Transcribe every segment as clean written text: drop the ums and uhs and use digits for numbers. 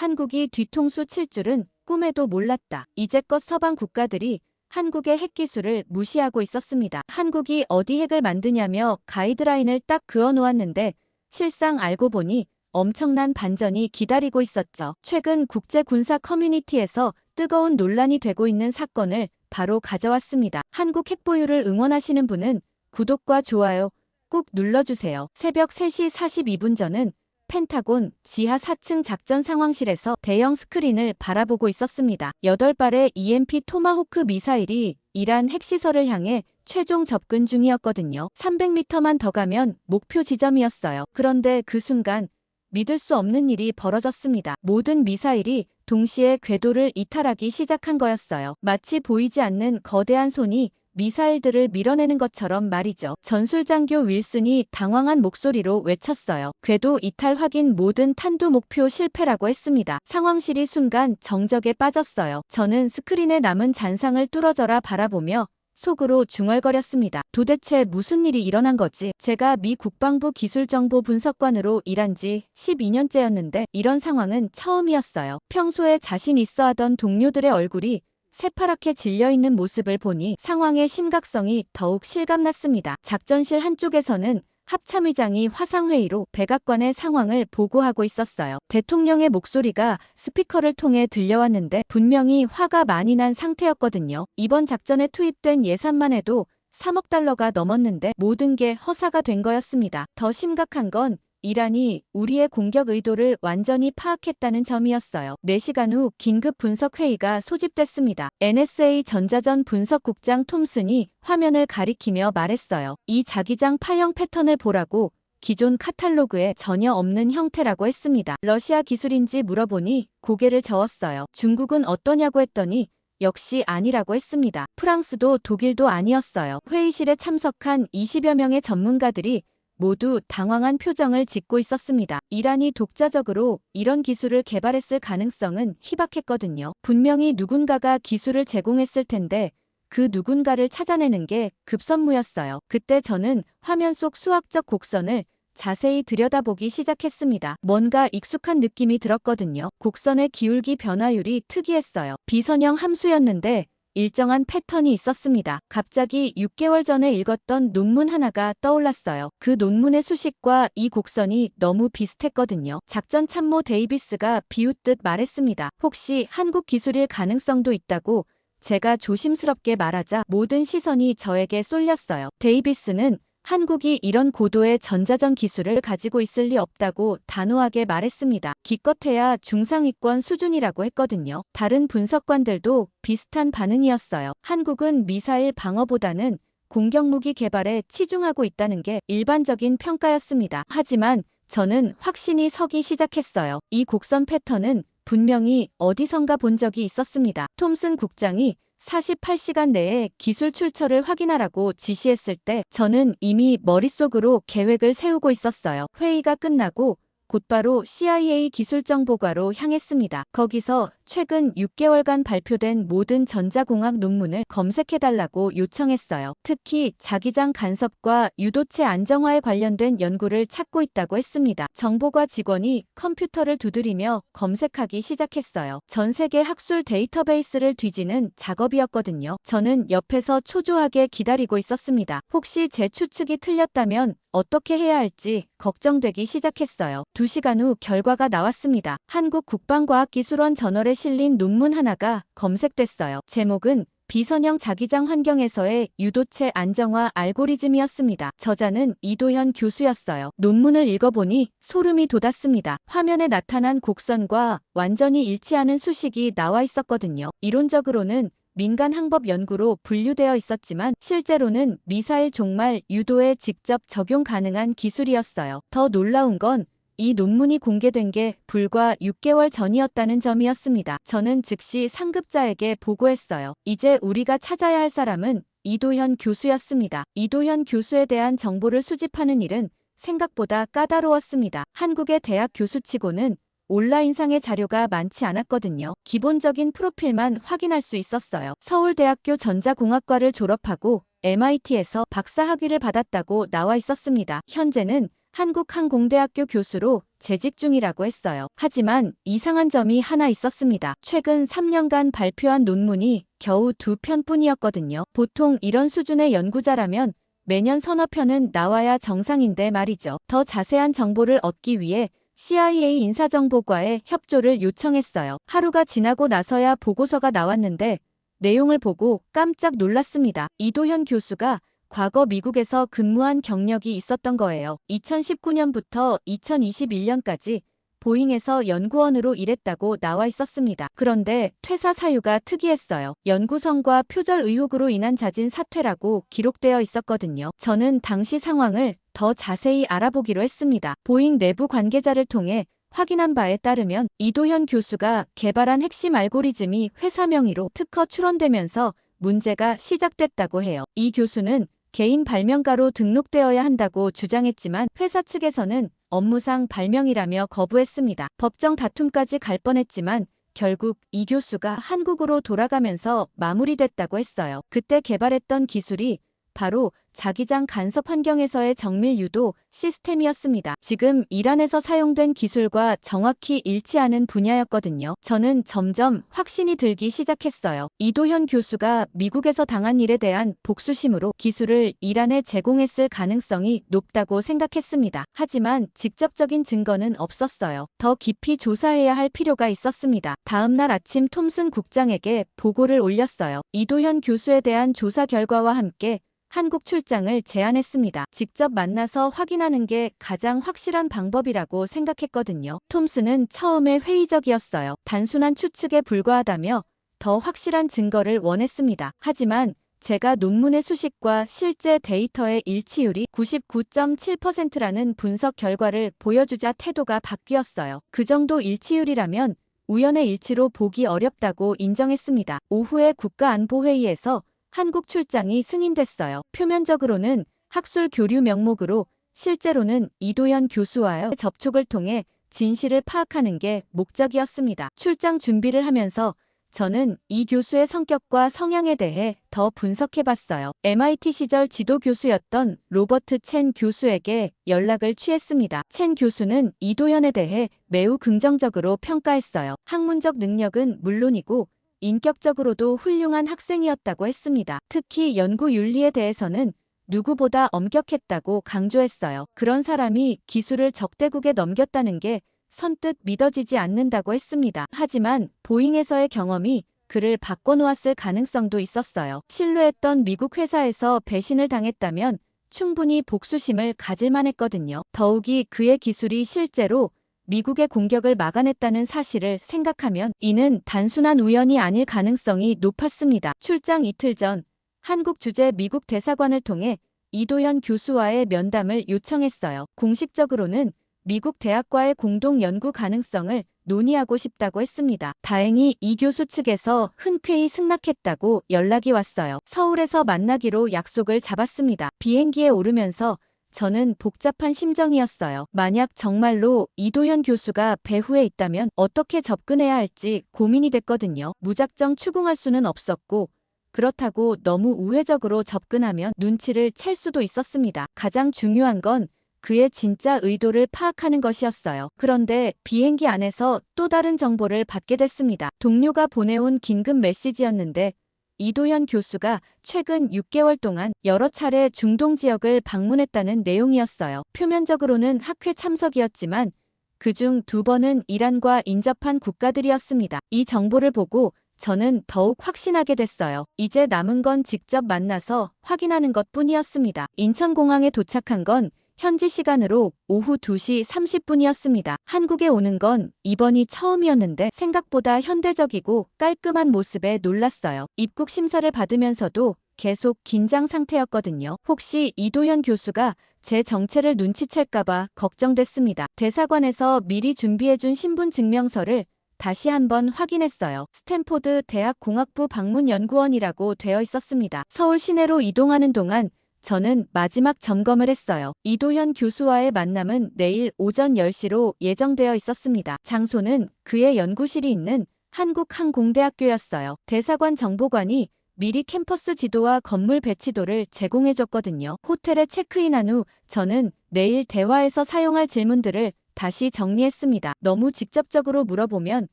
한국이 뒤통수 칠 줄은 꿈에도 몰랐다. 이제껏 서방 국가들이 한국의 핵기술을 무시하고 있었습니다. 한국이 어디 핵을 만드냐며 가이드라인을 딱 그어 놓았는데 실상 알고 보니 엄청난 반전이 기다리고 있었죠. 최근 국제 군사 커뮤니티에서 뜨거운 논란이 되고 있는 사건을 바로 가져왔습니다. 한국 핵 보유를 응원하시는 분은 구독과 좋아요 꾹 눌러주세요. 새벽 3시 42분 전은 펜타곤 지하 4층 작전 상황실에서 대형 스크린을 바라보고 있었습니다. 8발의 EMP 토마호크 미사일이 이란 핵시설을 향해 최종 접근 중이었거든요. 300m만 더 가면 목표 지점이었어요. 그런데 그 순간 믿을 수 없는 일이 벌어졌습니다. 모든 미사일이 동시에 궤도를 이탈하기 시작한 거였어요. 마치 보이지 않는 거대한 손이 미사일들을 밀어내는 것처럼 말이죠. 전술장교 윌슨이 당황한 목소리로 외쳤어요. 궤도 이탈 확인, 모든 탄두 목표 실패라고 했습니다. 상황실이 순간 정적에 빠졌어요. 저는 스크린에 남은 잔상을 뚫어져라 바라보며 속으로 중얼거렸습니다. 도대체 무슨 일이 일어난 거지? 제가 미 국방부 기술정보분석관으로 일한 지 12년째였는데 이런 상황은 처음이었어요. 평소에 자신 있어 하던 동료들의 얼굴이 새파랗게 질려있는 모습을 보니 상황의 심각성이 더욱 실감났습니다. 작전실 한쪽에서는 합참의장이 화상회의로 백악관의 상황을 보고하고 있었어요. 대통령의 목소리가 스피커를 통해 들려왔는데 분명히 화가 많이 난 상태였거든요. 이번 작전에 투입된 예산만 해도 3억 달러가 넘었는데 모든 게 허사가 된 거였습니다. 더 심각한 건 이란이 우리의 공격 의도를 완전히 파악했다는 점이었어요. 4시간 후 긴급 분석회의가 소집됐습니다. NSA 전자전 분석국장 톰슨이 화면을 가리키며 말했어요. 이 자기장 파형 패턴을 보라고. 기존 카탈로그에 전혀 없는 형태라고 했습니다. 러시아 기술인지 물어보니 고개를 저었어요. 중국은 어떠냐고 했더니 역시 아니라고 했습니다. 프랑스도 독일도 아니었어요. 회의실에 참석한 20여 명의 전문가들이 모두 당황한 표정을 짓고 있었습니다. 이란이 독자적으로 이런 기술을 개발했을 가능성은 희박했거든요. 분명히 누군가가 기술을 제공했을 텐데 그 누군가를 찾아내는 게 급선무였어요. 그때 저는 화면 속 수학적 곡선을 자세히 들여다보기 시작했습니다. 뭔가 익숙한 느낌이 들었거든요. 곡선의 기울기 변화율이 특이했어요. 비선형 함수였는데 일정한 패턴이 있었습니다. 갑자기 6개월 전에 읽었던 논문 하나가 떠올랐어요. 그 논문의 수식과 이 곡선이 너무 비슷했거든요. 작전 참모 데이비스가 비웃듯 말했습니다. 혹시 한국 기술일 가능성도 있다고 제가 조심스럽게 말하자 모든 시선이 저에게 쏠렸어요. 데이비스는 한국이 이런 고도의 전자전 기술을 가지고 있을 리 없다고 단호하게 말했습니다. 기껏해야 중상위권 수준이라고 했거든요. 다른 분석관들도 비슷한 반응이었어요. 한국은 미사일 방어보다는 공격무기 개발에 치중하고 있다는 게 일반적인 평가였습니다. 하지만 저는 확신이 서기 시작했어요. 이 곡선 패턴은 분명히 어디선가 본 적이 있었습니다. 톰슨 국장이 48시간 내에 기술 출처를 확인하라고 지시했을 때 저는 이미 머릿속으로 계획을 세우고 있었어요. 회의가 끝나고 곧바로 CIA 기술정보과로 향했습니다. 거기서 최근 6개월간 발표된 모든 전자공학 논문을 검색해달라고 요청했어요. 특히 자기장 간섭과 유도체 안정화에 관련된 연구를 찾고 있다고 했습니다. 정보과 직원이 컴퓨터를 두드리며 검색하기 시작했어요. 전 세계 학술 데이터베이스를 뒤지는 작업이었거든요. 저는 옆에서 초조하게 기다리고 있었습니다. 혹시 제 추측이 틀렸다면 어떻게 해야 할지 걱정되기 시작했어요. 2시간 후 결과가 나왔습니다. 한국 국방과학기술원 저널에 실린 논문 하나가 검색됐어요. 제목은 비선형 자기장 환경에서의 유도체 안정화 알고리즘이었습니다. 저자는 이도현 교수였어요. 논문을 읽어보니 소름이 돋았습니다. 화면에 나타난 곡선과 완전히 일치하는 수식이 나와 있었거든요. 이론적으로는 민간 항법 연구로 분류되어 있었지만 실제로는 미사일 종말 유도에 직접 적용 가능한 기술이었어요. 더 놀라운 건 이 논문이 공개된 게 불과 6개월 전이었다는 점이었습니다. 저는 즉시 상급자에게 보고했어요. 이제 우리가 찾아야 할 사람은 이도현 교수였습니다. 이도현 교수에 대한 정보를 수집하는 일은 생각보다 까다로웠습니다. 한국의 대학 교수치고는 온라인상의 자료가 많지 않았거든요. 기본적인 프로필만 확인할 수 있었어요. 서울대학교 전자공학과를 졸업하고 MIT에서 박사학위를 받았다고 나와 있었습니다. 현재는 한국항공대학교 교수로 재직 중이라고 했어요. 하지만 이상한 점이 하나 있었습니다. 최근 3년간 발표한 논문이 겨우 2편뿐이었거든요. 보통 이런 수준의 연구자라면 매년 서너 편은 나와야 정상인데 말이죠. 더 자세한 정보를 얻기 위해 CIA 인사정보과에 협조를 요청했어요. 하루가 지나고 나서야 보고서가 나왔는데 내용을 보고 깜짝 놀랐습니다. 이도현 교수가 과거 미국에서 근무한 경력이 있었던 거예요. 2019년부터 2021년까지 보잉에서 연구원으로 일했다고 나와 있었습니다. 그런데 퇴사 사유가 특이했어요. 연구성과 표절 의혹으로 인한 자진 사퇴라고 기록되어 있었거든요. 저는 당시 상황을 더 자세히 알아보기로 했습니다. 보잉 내부 관계자를 통해 확인한 바에 따르면 이도현 교수가 개발한 핵심 알고리즘이 회사 명의로 특허 출원되면서 문제가 시작됐다고 해요. 이 교수는 개인 발명가로 등록되어야 한다고 주장했지만 회사 측에서는 업무상 발명이라며 거부했습니다. 법정 다툼까지 갈 뻔했지만 결국 이 교수가 한국으로 돌아가면서 마무리됐다고 했어요. 그때 개발했던 기술이 바로 자기장 간섭 환경에서의 정밀 유도 시스템이었습니다. 지금 이란에서 사용된 기술과 정확히 일치하는 분야였거든요. 저는 점점 확신이 들기 시작했어요. 이도현 교수가 미국에서 당한 일에 대한 복수심으로 기술을 이란에 제공했을 가능성이 높다고 생각했습니다. 하지만 직접적인 증거는 없었어요. 더 깊이 조사해야 할 필요가 있었습니다. 다음 날 아침 톰슨 국장에게 보고를 올렸어요. 이도현 교수에 대한 조사 결과와 함께 한국 출장을 제안했습니다. 직접 만나서 확인하는 게 가장 확실한 방법이라고 생각했거든요. 톰슨은 처음에 회의적이었어요. 단순한 추측에 불과하다며 더 확실한 증거를 원했습니다. 하지만 제가 논문의 수식과 실제 데이터의 일치율이 99.7%라는 분석 결과를 보여주자 태도가 바뀌었어요. 그 정도 일치율이라면 우연의 일치로 보기 어렵다고 인정했습니다. 오후에 국가안보회의에서 한국 출장이 승인됐어요. 표면적으로는 학술 교류 명목으로 실제로는 이도현 교수와의 접촉을 통해 진실을 파악하는 게 목적이었습니다. 출장 준비를 하면서 저는 이 교수의 성격과 성향에 대해 더 분석해봤어요. MIT 시절 지도 교수였던 로버트 첸 교수에게 연락을 취했습니다. 첸 교수는 이도현에 대해 매우 긍정적으로 평가했어요. 학문적 능력은 물론이고 인격적으로도 훌륭한 학생이었다고 했습니다. 특히 연구 윤리에 대해서는 누구보다 엄격했다고 강조했어요. 그런 사람이 기술을 적대국에 넘겼다는 게 선뜻 믿어지지 않는다고 했습니다. 하지만 보잉에서의 경험이 그를 바꿔놓았을 가능성도 있었어요. 신뢰했던 미국 회사에서 배신을 당했다면 충분히 복수심을 가질 만했거든요. 더욱이 그의 기술이 실제로 미국의 공격을 막아냈다는 사실을 생각하면 이는 단순한 우연이 아닐 가능성이 높았습니다. 출장 이틀 전 한국 주재 미국 대사관을 통해 이도현 교수와의 면담을 요청했어요. 공식적으로는 미국 대학과의 공동 연구 가능성을 논의하고 싶다고 했습니다. 다행히 이 교수 측에서 흔쾌히 승낙했다고 연락이 왔어요. 서울에서 만나기로 약속을 잡았습니다. 비행기에 오르면서 저는 복잡한 심정이었어요. 만약 정말로 이도현 교수가 배후에 있다면 어떻게 접근해야 할지 고민이 됐거든요. 무작정 추궁할 수는 없었고 그렇다고 너무 우회적으로 접근하면 눈치를 챌 수도 있었습니다. 가장 중요한 건 그의 진짜 의도를 파악하는 것이었어요. 그런데 비행기 안에서 또 다른 정보를 받게 됐습니다. 동료가 보내온 긴급 메시지였는데 이도현 교수가 최근 6개월 동안 여러 차례 중동 지역을 방문했다는 내용이었어요. 표면적으로는 학회 참석이었지만 그중 2번은 이란과 인접한 국가들이었습니다. 이 정보를 보고 저는 더욱 확신하게 됐어요. 이제 남은 건 직접 만나서 확인하는 것뿐이었습니다. 인천공항에 도착한 건 현지 시간으로 오후 2시 30분이었습니다. 한국에 오는 건 이번이 처음이었는데 생각보다 현대적이고 깔끔한 모습에 놀랐어요. 입국 심사를 받으면서도 계속 긴장 상태였거든요. 혹시 이도현 교수가 제 정체를 눈치챌까봐 걱정됐습니다. 대사관에서 미리 준비해준 신분증명서를 다시 한번 확인했어요. 스탠포드 대학 공학부 방문연구원이라고 되어 있었습니다. 서울 시내로 이동하는 동안 저는 마지막 점검을 했어요. 이도현 교수와의 만남은 내일 오전 10시로 예정되어 있었습니다. 장소는 그의 연구실이 있는 한국항공대학교였어요. 대사관 정보관이 미리 캠퍼스 지도와 건물 배치도를 제공해줬거든요. 호텔에 체크인한 후 저는 내일 대화에서 사용할 질문들을 다시 정리했습니다. 너무 직접적으로 물어보면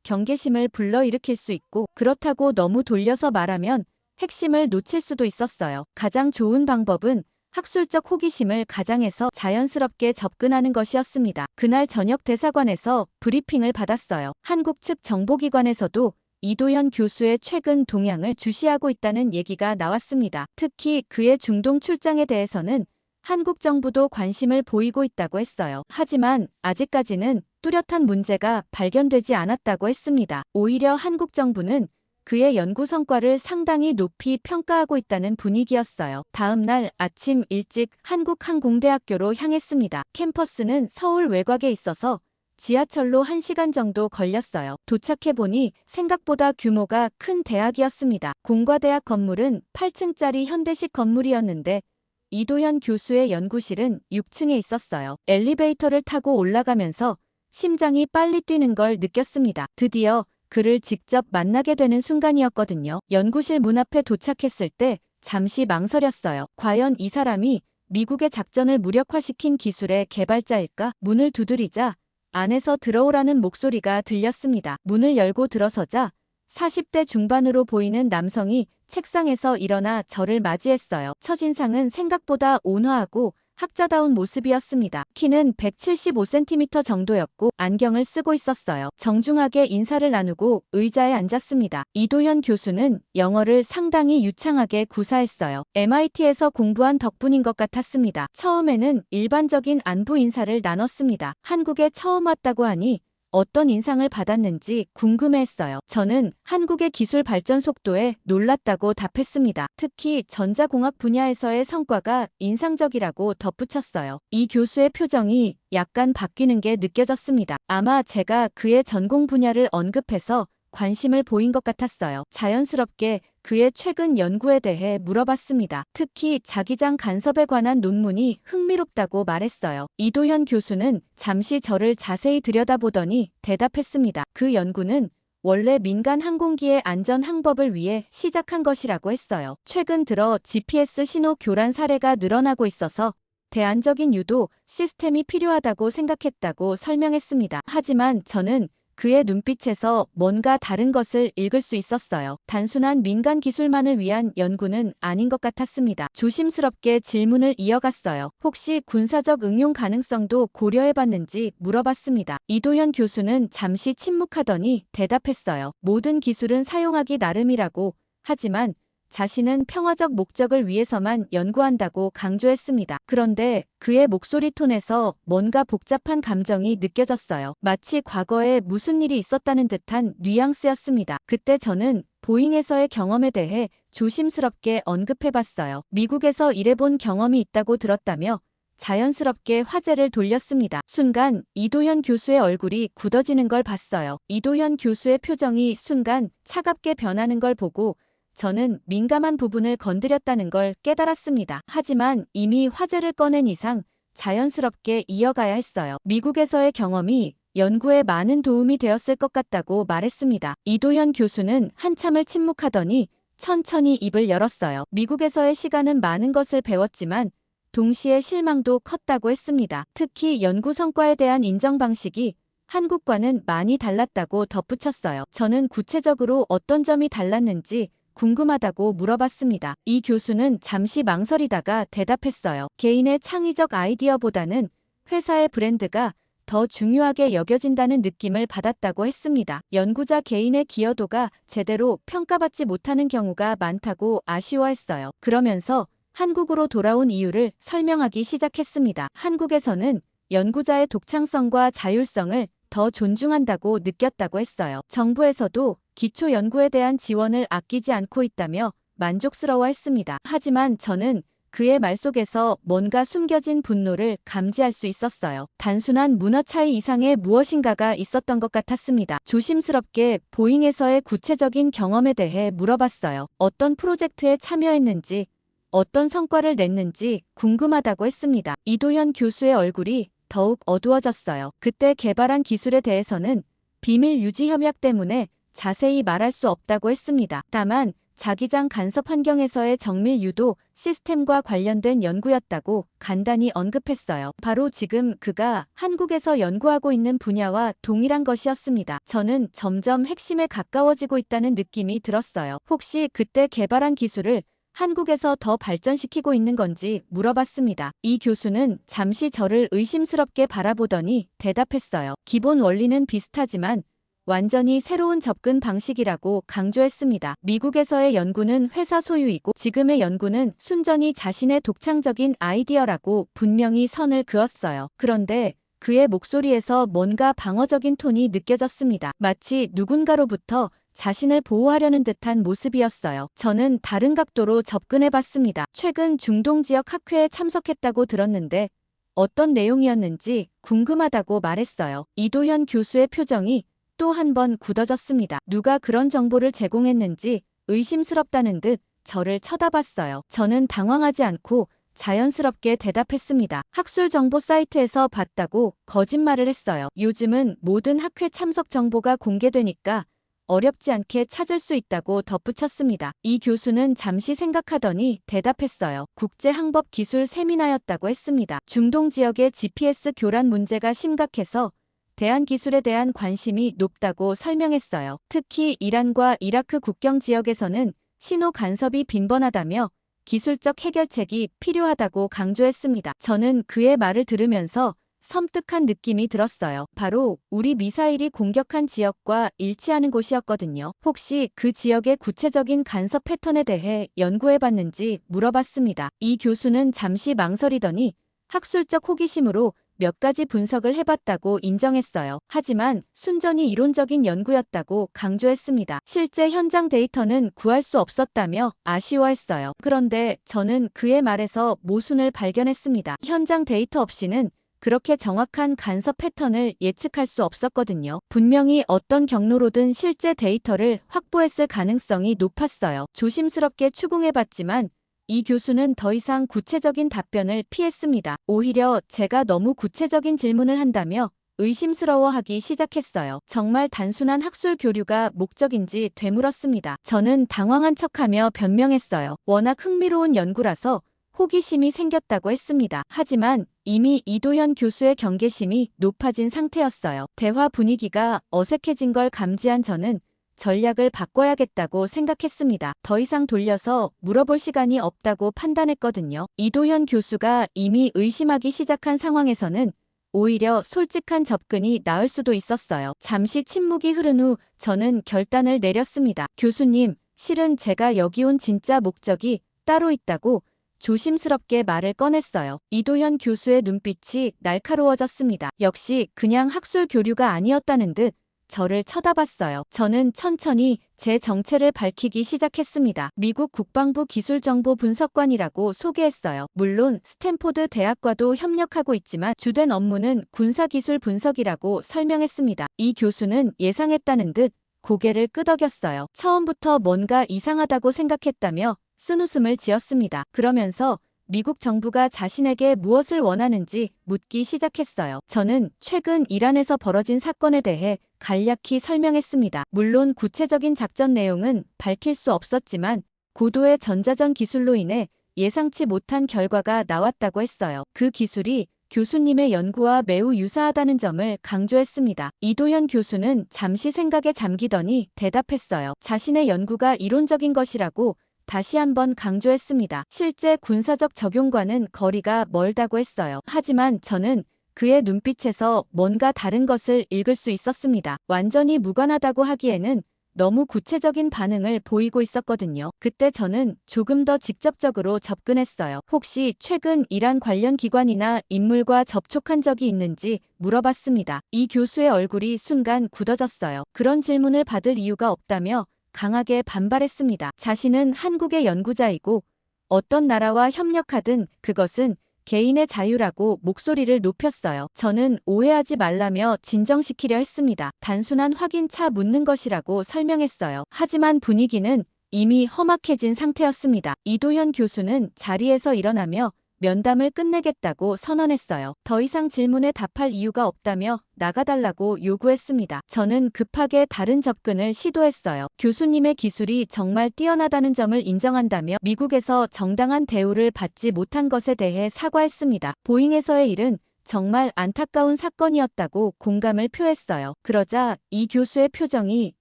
경계심을 불러일으킬 수 있고, 그렇다고 너무 돌려서 말하면 핵심을 놓칠 수도 있었어요. 가장 좋은 방법은 학술적 호기심을 가장해서 자연스럽게 접근하는 것이었습니다. 그날 저녁 대사관에서 브리핑을 받았어요. 한국 측 정보기관에서도 이도현 교수의 최근 동향을 주시하고 있다는 얘기가 나왔습니다. 특히 그의 중동 출장에 대해서는 한국 정부도 관심을 보이고 있다고 했어요. 하지만 아직까지는 뚜렷한 문제가 발견되지 않았다고 했습니다. 오히려 한국 정부는 그의 연구 성과를 상당히 높이 평가하고 있다는 분위기였어요. 다음 날 아침 일찍 한국항공대학교로 향했습니다. 캠퍼스는 서울 외곽에 있어서 지하철로 1시간 정도 걸렸어요. 도착해보니 생각보다 규모가 큰 대학이었습니다. 공과대학 건물은 8층짜리 현대식 건물이었는데 이도현 교수의 연구실은 6층에 있었어요. 엘리베이터를 타고 올라가면서 심장이 빨리 뛰는 걸 느꼈습니다. 드디어 그를 직접 만나게 되는 순간이었거든요. 연구실 문 앞에 도착했을 때 잠시 망설였어요. 과연 이 사람이 미국의 작전을 무력화시킨 기술의 개발자일까? 문을 두드리자 안에서 들어오라는 목소리가 들렸습니다. 문을 열고 들어서자 40대 중반으로 보이는 남성이 책상에서 일어나 저를 맞이했어요. 첫인상은 생각보다 온화하고 학자다운 모습이었습니다. 키는 175cm 정도였고 안경을 쓰고 있었어요. 정중하게 인사를 나누고 의자에 앉았습니다. 이도현 교수는 영어를 상당히 유창하게 구사했어요. MIT에서 공부한 덕분인 것 같았습니다. 처음에는 일반적인 안부 인사를 나눴습니다. 한국에 처음 왔다고 하니 어떤 인상을 받았는지 궁금해했어요. 저는 한국의 기술 발전 속도에 놀랐다고 답했습니다. 특히 전자공학 분야에서의 성과가 인상적이라고 덧붙였어요. 이 교수의 표정이 약간 바뀌는 게 느껴졌습니다. 아마 제가 그의 전공 분야를 언급해서 관심을 보인 것 같았어요. 자연스럽게 그의 최근 연구에 대해 물어봤습니다. 특히 자기장 간섭에 관한 논문이 흥미롭다고 말했어요. 이도현 교수는 잠시 저를 자세히 들여다보더니 대답했습니다. 그 연구는 원래 민간 항공기의 안전 항법을 위해 시작한 것이라고 했어요. 최근 들어 GPS 신호 교란 사례가 늘어나고 있어서 대안적인 유도 시스템이 필요하다고 생각했다고 설명했습니다. 하지만 저는 그의 눈빛에서 뭔가 다른 것을 읽을 수 있었어요. 단순한 민간 기술만을 위한 연구는 아닌 것 같았습니다. 조심스럽게 질문을 이어갔어요. 혹시 군사적 응용 가능성도 고려해봤는지 물어봤습니다. 이도현 교수는 잠시 침묵하더니 대답했어요. 모든 기술은 사용하기 나름이라고, 하지만 자신은 평화적 목적을 위해서만 연구한다고 강조했습니다. 그런데 그의 목소리 톤에서 뭔가 복잡한 감정이 느껴졌어요. 마치 과거에 무슨 일이 있었다는 듯한 뉘앙스였습니다. 그때 저는 보잉에서의 경험에 대해 조심스럽게 언급해봤어요. 미국에서 일해본 경험이 있다고 들었다며 자연스럽게 화제를 돌렸습니다. 순간 이도현 교수의 얼굴이 굳어지는 걸 봤어요. 이도현 교수의 표정이 순간 차갑게 변하는 걸 보고 저는 민감한 부분을 건드렸다는 걸 깨달았습니다. 하지만 이미 화제를 꺼낸 이상 자연스럽게 이어가야 했어요. 미국에서의 경험이 연구에 많은 도움이 되었을 것 같다고 말했습니다. 이도현 교수는 한참을 침묵하더니 천천히 입을 열었어요. 미국에서의 시간은 많은 것을 배웠지만 동시에 실망도 컸다고 했습니다. 특히 연구 성과에 대한 인정 방식이 한국과는 많이 달랐다고 덧붙였어요. 저는 구체적으로 어떤 점이 달랐는지 궁금하다고 물어봤습니다. 이 교수는 잠시 망설이다가 대답했어요. 개인의 창의적 아이디어보다는 회사의 브랜드가 더 중요하게 여겨진다는 느낌을 받았다고 했습니다. 연구자 개인의 기여도가 제대로 평가받지 못하는 경우가 많다고 아쉬워했어요. 그러면서 한국으로 돌아온 이유를 설명하기 시작했습니다. 한국에서는 연구자의 독창성과 자율성을 더 존중한다고 느꼈다고 했어요. 정부에서도 기초 연구에 대한 지원을 아끼지 않고 있다며 만족스러워했습니다. 하지만 저는 그의 말 속에서 뭔가 숨겨진 분노를 감지할 수 있었어요. 단순한 문화 차이 이상의 무엇인가가 있었던 것 같았습니다. 조심스럽게 보잉에서의 구체적인 경험에 대해 물어봤어요. 어떤 프로젝트에 참여했는지, 어떤 성과를 냈는지 궁금하다고 했습니다. 이도현 교수의 얼굴이 더욱 어두워졌어요. 그때 개발한 기술에 대해서는 비밀 유지 협약 때문에 자세히 말할 수 없다고 했습니다. 다만 자기장 간섭 환경에서의 정밀 유도 시스템과 관련된 연구였다고 간단히 언급했어요. 바로 지금 그가 한국에서 연구하고 있는 분야와 동일한 것이었습니다. 저는 점점 핵심에 가까워지고 있다는 느낌이 들었어요. 혹시 그때 개발한 기술을 한국에서 더 발전시키고 있는 건지 물어봤습니다. 이 교수는 잠시 저를 의심스럽게 바라보더니 대답했어요. 기본 원리는 비슷하지만 완전히 새로운 접근 방식이라고 강조했습니다. 미국에서의 연구는 회사 소유이고 지금의 연구는 순전히 자신의 독창적인 아이디어라고 분명히 선을 그었어요. 그런데 그의 목소리에서 뭔가 방어적인 톤이 느껴졌습니다. 마치 누군가로부터 자신을 보호하려는 듯한 모습이었어요. 저는 다른 각도로 접근해봤습니다. 최근 중동 지역 학회에 참석했다고 들었는데 어떤 내용이었는지 궁금하다고 말했어요. 이도현 교수의 표정이 또 한 번 굳어졌습니다. 누가 그런 정보를 제공했는지 의심스럽다는 듯 저를 쳐다봤어요. 저는 당황하지 않고 자연스럽게 대답했습니다. 학술 정보 사이트에서 봤다고 거짓말을 했어요. 요즘은 모든 학회 참석 정보가 공개되니까 어렵지 않게 찾을 수 있다고 덧붙였습니다. 이 교수는 잠시 생각하더니 대답했어요. 국제항법기술 세미나였다고 했습니다. 중동 지역의 GPS 교란 문제가 심각해서 대한기술에 대한 관심이 높다고 설명했어요. 특히 이란과 이라크 국경 지역에서는 신호 간섭이 빈번하다며 기술적 해결책이 필요하다고 강조했습니다. 저는 그의 말을 들으면서 섬뜩한 느낌이 들었어요. 바로 우리 미사일이 공격한 지역과 일치하는 곳이었거든요. 혹시 그 지역의 구체적인 간섭 패턴에 대해 연구해봤는지 물어봤습니다. 이 교수는 잠시 망설이더니 학술적 호기심으로 몇 가지 분석을 해봤다고 인정했어요. 하지만 순전히 이론적인 연구였다고 강조했습니다. 실제 현장 데이터는 구할 수 없었다며 아쉬워했어요. 그런데 저는 그의 말에서 모순을 발견했습니다. 현장 데이터 없이는 그렇게 정확한 간섭 패턴을 예측할 수 없었거든요. 분명히 어떤 경로로든 실제 데이터를 확보했을 가능성이 높았어요. 조심스럽게 추궁해봤지만 이 교수는 더 이상 구체적인 답변을 피했습니다. 오히려 제가 너무 구체적인 질문을 한다며 의심스러워하기 시작했어요. 정말 단순한 학술 교류가 목적인지 되물었습니다. 저는 당황한 척하며 변명했어요. 워낙 흥미로운 연구라서 호기심이 생겼다고 했습니다. 하지만 이미 이도현 교수의 경계심이 높아진 상태였어요. 대화 분위기가 어색해진 걸 감지한 저는 전략을 바꿔야겠다고 생각했습니다. 더 이상 돌려서 물어볼 시간이 없다고 판단했거든요. 이도현 교수가 이미 의심하기 시작한 상황에서는 오히려 솔직한 접근이 나을 수도 있었어요. 잠시 침묵이 흐른 후 저는 결단을 내렸습니다. 교수님, 실은 제가 여기 온 진짜 목적이 따로 있다고 조심스럽게 말을 꺼냈어요. 이도현 교수의 눈빛이 날카로워졌습니다. 역시 그냥 학술 교류가 아니었다는 듯 저를 쳐다봤어요. 저는 천천히 제 정체를 밝히기 시작했습니다. 미국 국방부 기술정보분석관이라고 소개했어요. 물론 스탠포드 대학과도 협력하고 있지만 주된 업무는 군사기술 분석이라고 설명했습니다. 이 교수는 예상했다는 듯 고개를 끄덕였어요. 처음부터 뭔가 이상하다고 생각했다며 쓴웃음을 지었습니다. 그러면서 미국 정부가 자신에게 무엇을 원하는지 묻기 시작했어요. 저는 최근 이란에서 벌어진 사건에 대해 간략히 설명했습니다. 물론 구체적인 작전 내용은 밝힐 수 없었지만 고도의 전자전 기술로 인해 예상치 못한 결과가 나왔다고 했어요. 그 기술이 교수님의 연구와 매우 유사하다는 점을 강조했습니다. 이도현 교수는 잠시 생각에 잠기더니 대답했어요. 자신의 연구가 이론적인 것이라고 다시 한번 강조했습니다. 실제 군사적 적용과는 거리가 멀다고 했어요. 하지만 저는 그의 눈빛에서 뭔가 다른 것을 읽을 수 있었습니다. 완전히 무관하다고 하기에는 너무 구체적인 반응을 보이고 있었거든요. 그때 저는 조금 더 직접적으로 접근했어요. 혹시 최근 이란 관련 기관이나 인물과 접촉한 적이 있는지 물어봤습니다. 이 교수의 얼굴이 순간 굳어졌어요. 그런 질문을 받을 이유가 없다며 강하게 반발했습니다. 자신은 한국의 연구자이고 어떤 나라와 협력하든 그것은 개인의 자유라고 목소리를 높였어요. 저는 오해하지 말라며 진정시키려 했습니다. 단순한 확인차 묻는 것이라고 설명했어요. 하지만 분위기는 이미 험악해진 상태였습니다. 이도현 교수는 자리에서 일어나며 면담을 끝내겠다고 선언했어요. 더 이상 질문에 답할 이유가 없다며 나가달라고 요구했습니다. 저는 급하게 다른 접근을 시도했어요. 교수님의 기술이 정말 뛰어나다는 점을 인정한다며 미국에서 정당한 대우를 받지 못한 것에 대해 사과했습니다. 보잉에서의 일은 정말 안타까운 사건이었다고 공감을 표했어요. 그러자 이 교수의 표정이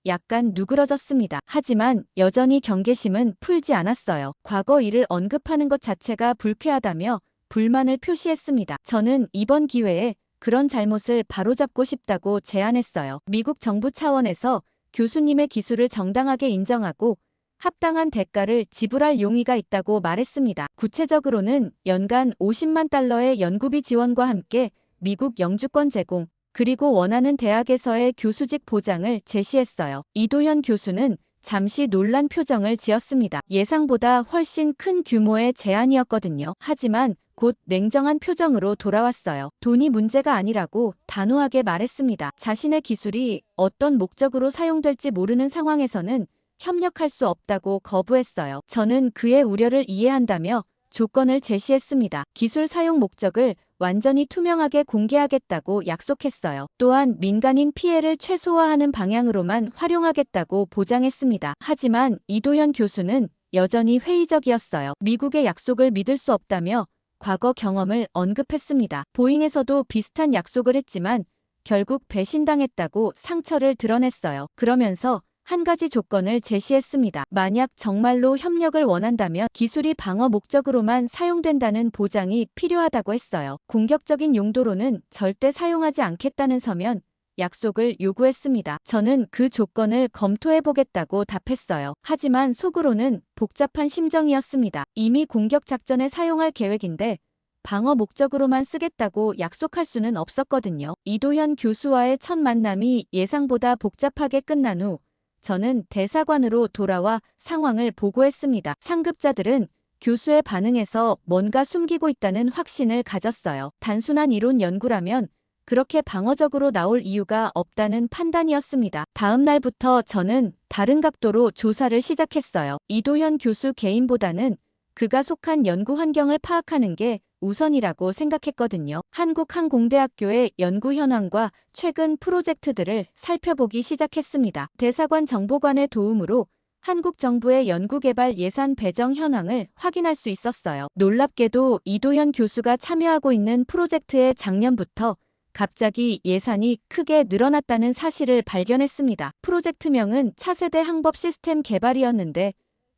약간 누그러졌습니다. 하지만 여전히 경계심은 풀지 않았어요. 과거 일을 언급하는 것 자체가 불쾌하다며 불만을 표시했습니다. 저는 이번 기회에 그런 잘못을 바로잡고 싶다고 제안했어요. 미국 정부 차원에서 교수님의 기술을 정당하게 인정하고 합당한 대가를 지불할 용의가 있다고 말했습니다. 구체적으로는 연간 50만 달러의 연구비 지원과 함께 미국 영주권 제공, 그리고 원하는 대학에서의 교수직 보장을 제시했어요. 이도현 교수는 잠시 놀란 표정을 지었습니다. 예상보다 훨씬 큰 규모의 제안이었거든요. 하지만 곧 냉정한 표정으로 돌아왔어요. 돈이 문제가 아니라고 단호하게 말했습니다. 자신의 기술이 어떤 목적으로 사용될지 모르는 상황에서는 협력할 수 없다고 거부했어요. 저는 그의 우려를 이해한다며 조건을 제시했습니다. 기술 사용 목적을 완전히 투명하게 공개하겠다고 약속했어요. 또한 민간인 피해를 최소화하는 방향으로만 활용하겠다고 보장했습니다. 하지만 이도현 교수는 여전히 회의적이었어요. 미국의 약속을 믿을 수 없다며 과거 경험을 언급했습니다. 보잉에서도 비슷한 약속을 했지만 결국 배신당했다고 상처를 드러냈어요. 그러면서 한 가지 조건을 제시했습니다. 만약 정말로 협력을 원한다면 기술이 방어 목적으로만 사용된다는 보장이 필요하다고 했어요. 공격적인 용도로는 절대 사용하지 않겠다는 서면 약속을 요구했습니다. 저는 그 조건을 검토해보겠다고 답했어요. 하지만 속으로는 복잡한 심정이었습니다. 이미 공격 작전에 사용할 계획인데 방어 목적으로만 쓰겠다고 약속할 수는 없었거든요. 이도현 교수와의 첫 만남이 예상보다 복잡하게 끝난 후 저는 대사관으로 돌아와 상황을 보고했습니다. 상급자들은 교수의 반응에서 뭔가 숨기고 있다는 확신을 가졌어요. 단순한 이론 연구라면 그렇게 방어적으로 나올 이유가 없다는 판단이었습니다. 다음 날부터 저는 다른 각도로 조사를 시작했어요. 이도현 교수 개인보다는 그가 속한 연구 환경을 파악하는 게 우선이라고 생각했거든요. 한국항공대학교의 연구 현황과 최근 프로젝트들을 살펴보기 시작했습니다. 대사관 정보관의 도움으로 한국 정부의 연구개발 예산 배정 현황을 확인할 수 있었어요. 놀랍게도 이도현 교수가 참여하고 있는 프로젝트에 작년부터 갑자기 예산이 크게 늘어났다는 사실을 발견했습니다. 프로젝트명은 차세대 항법 시스템 개발이었는데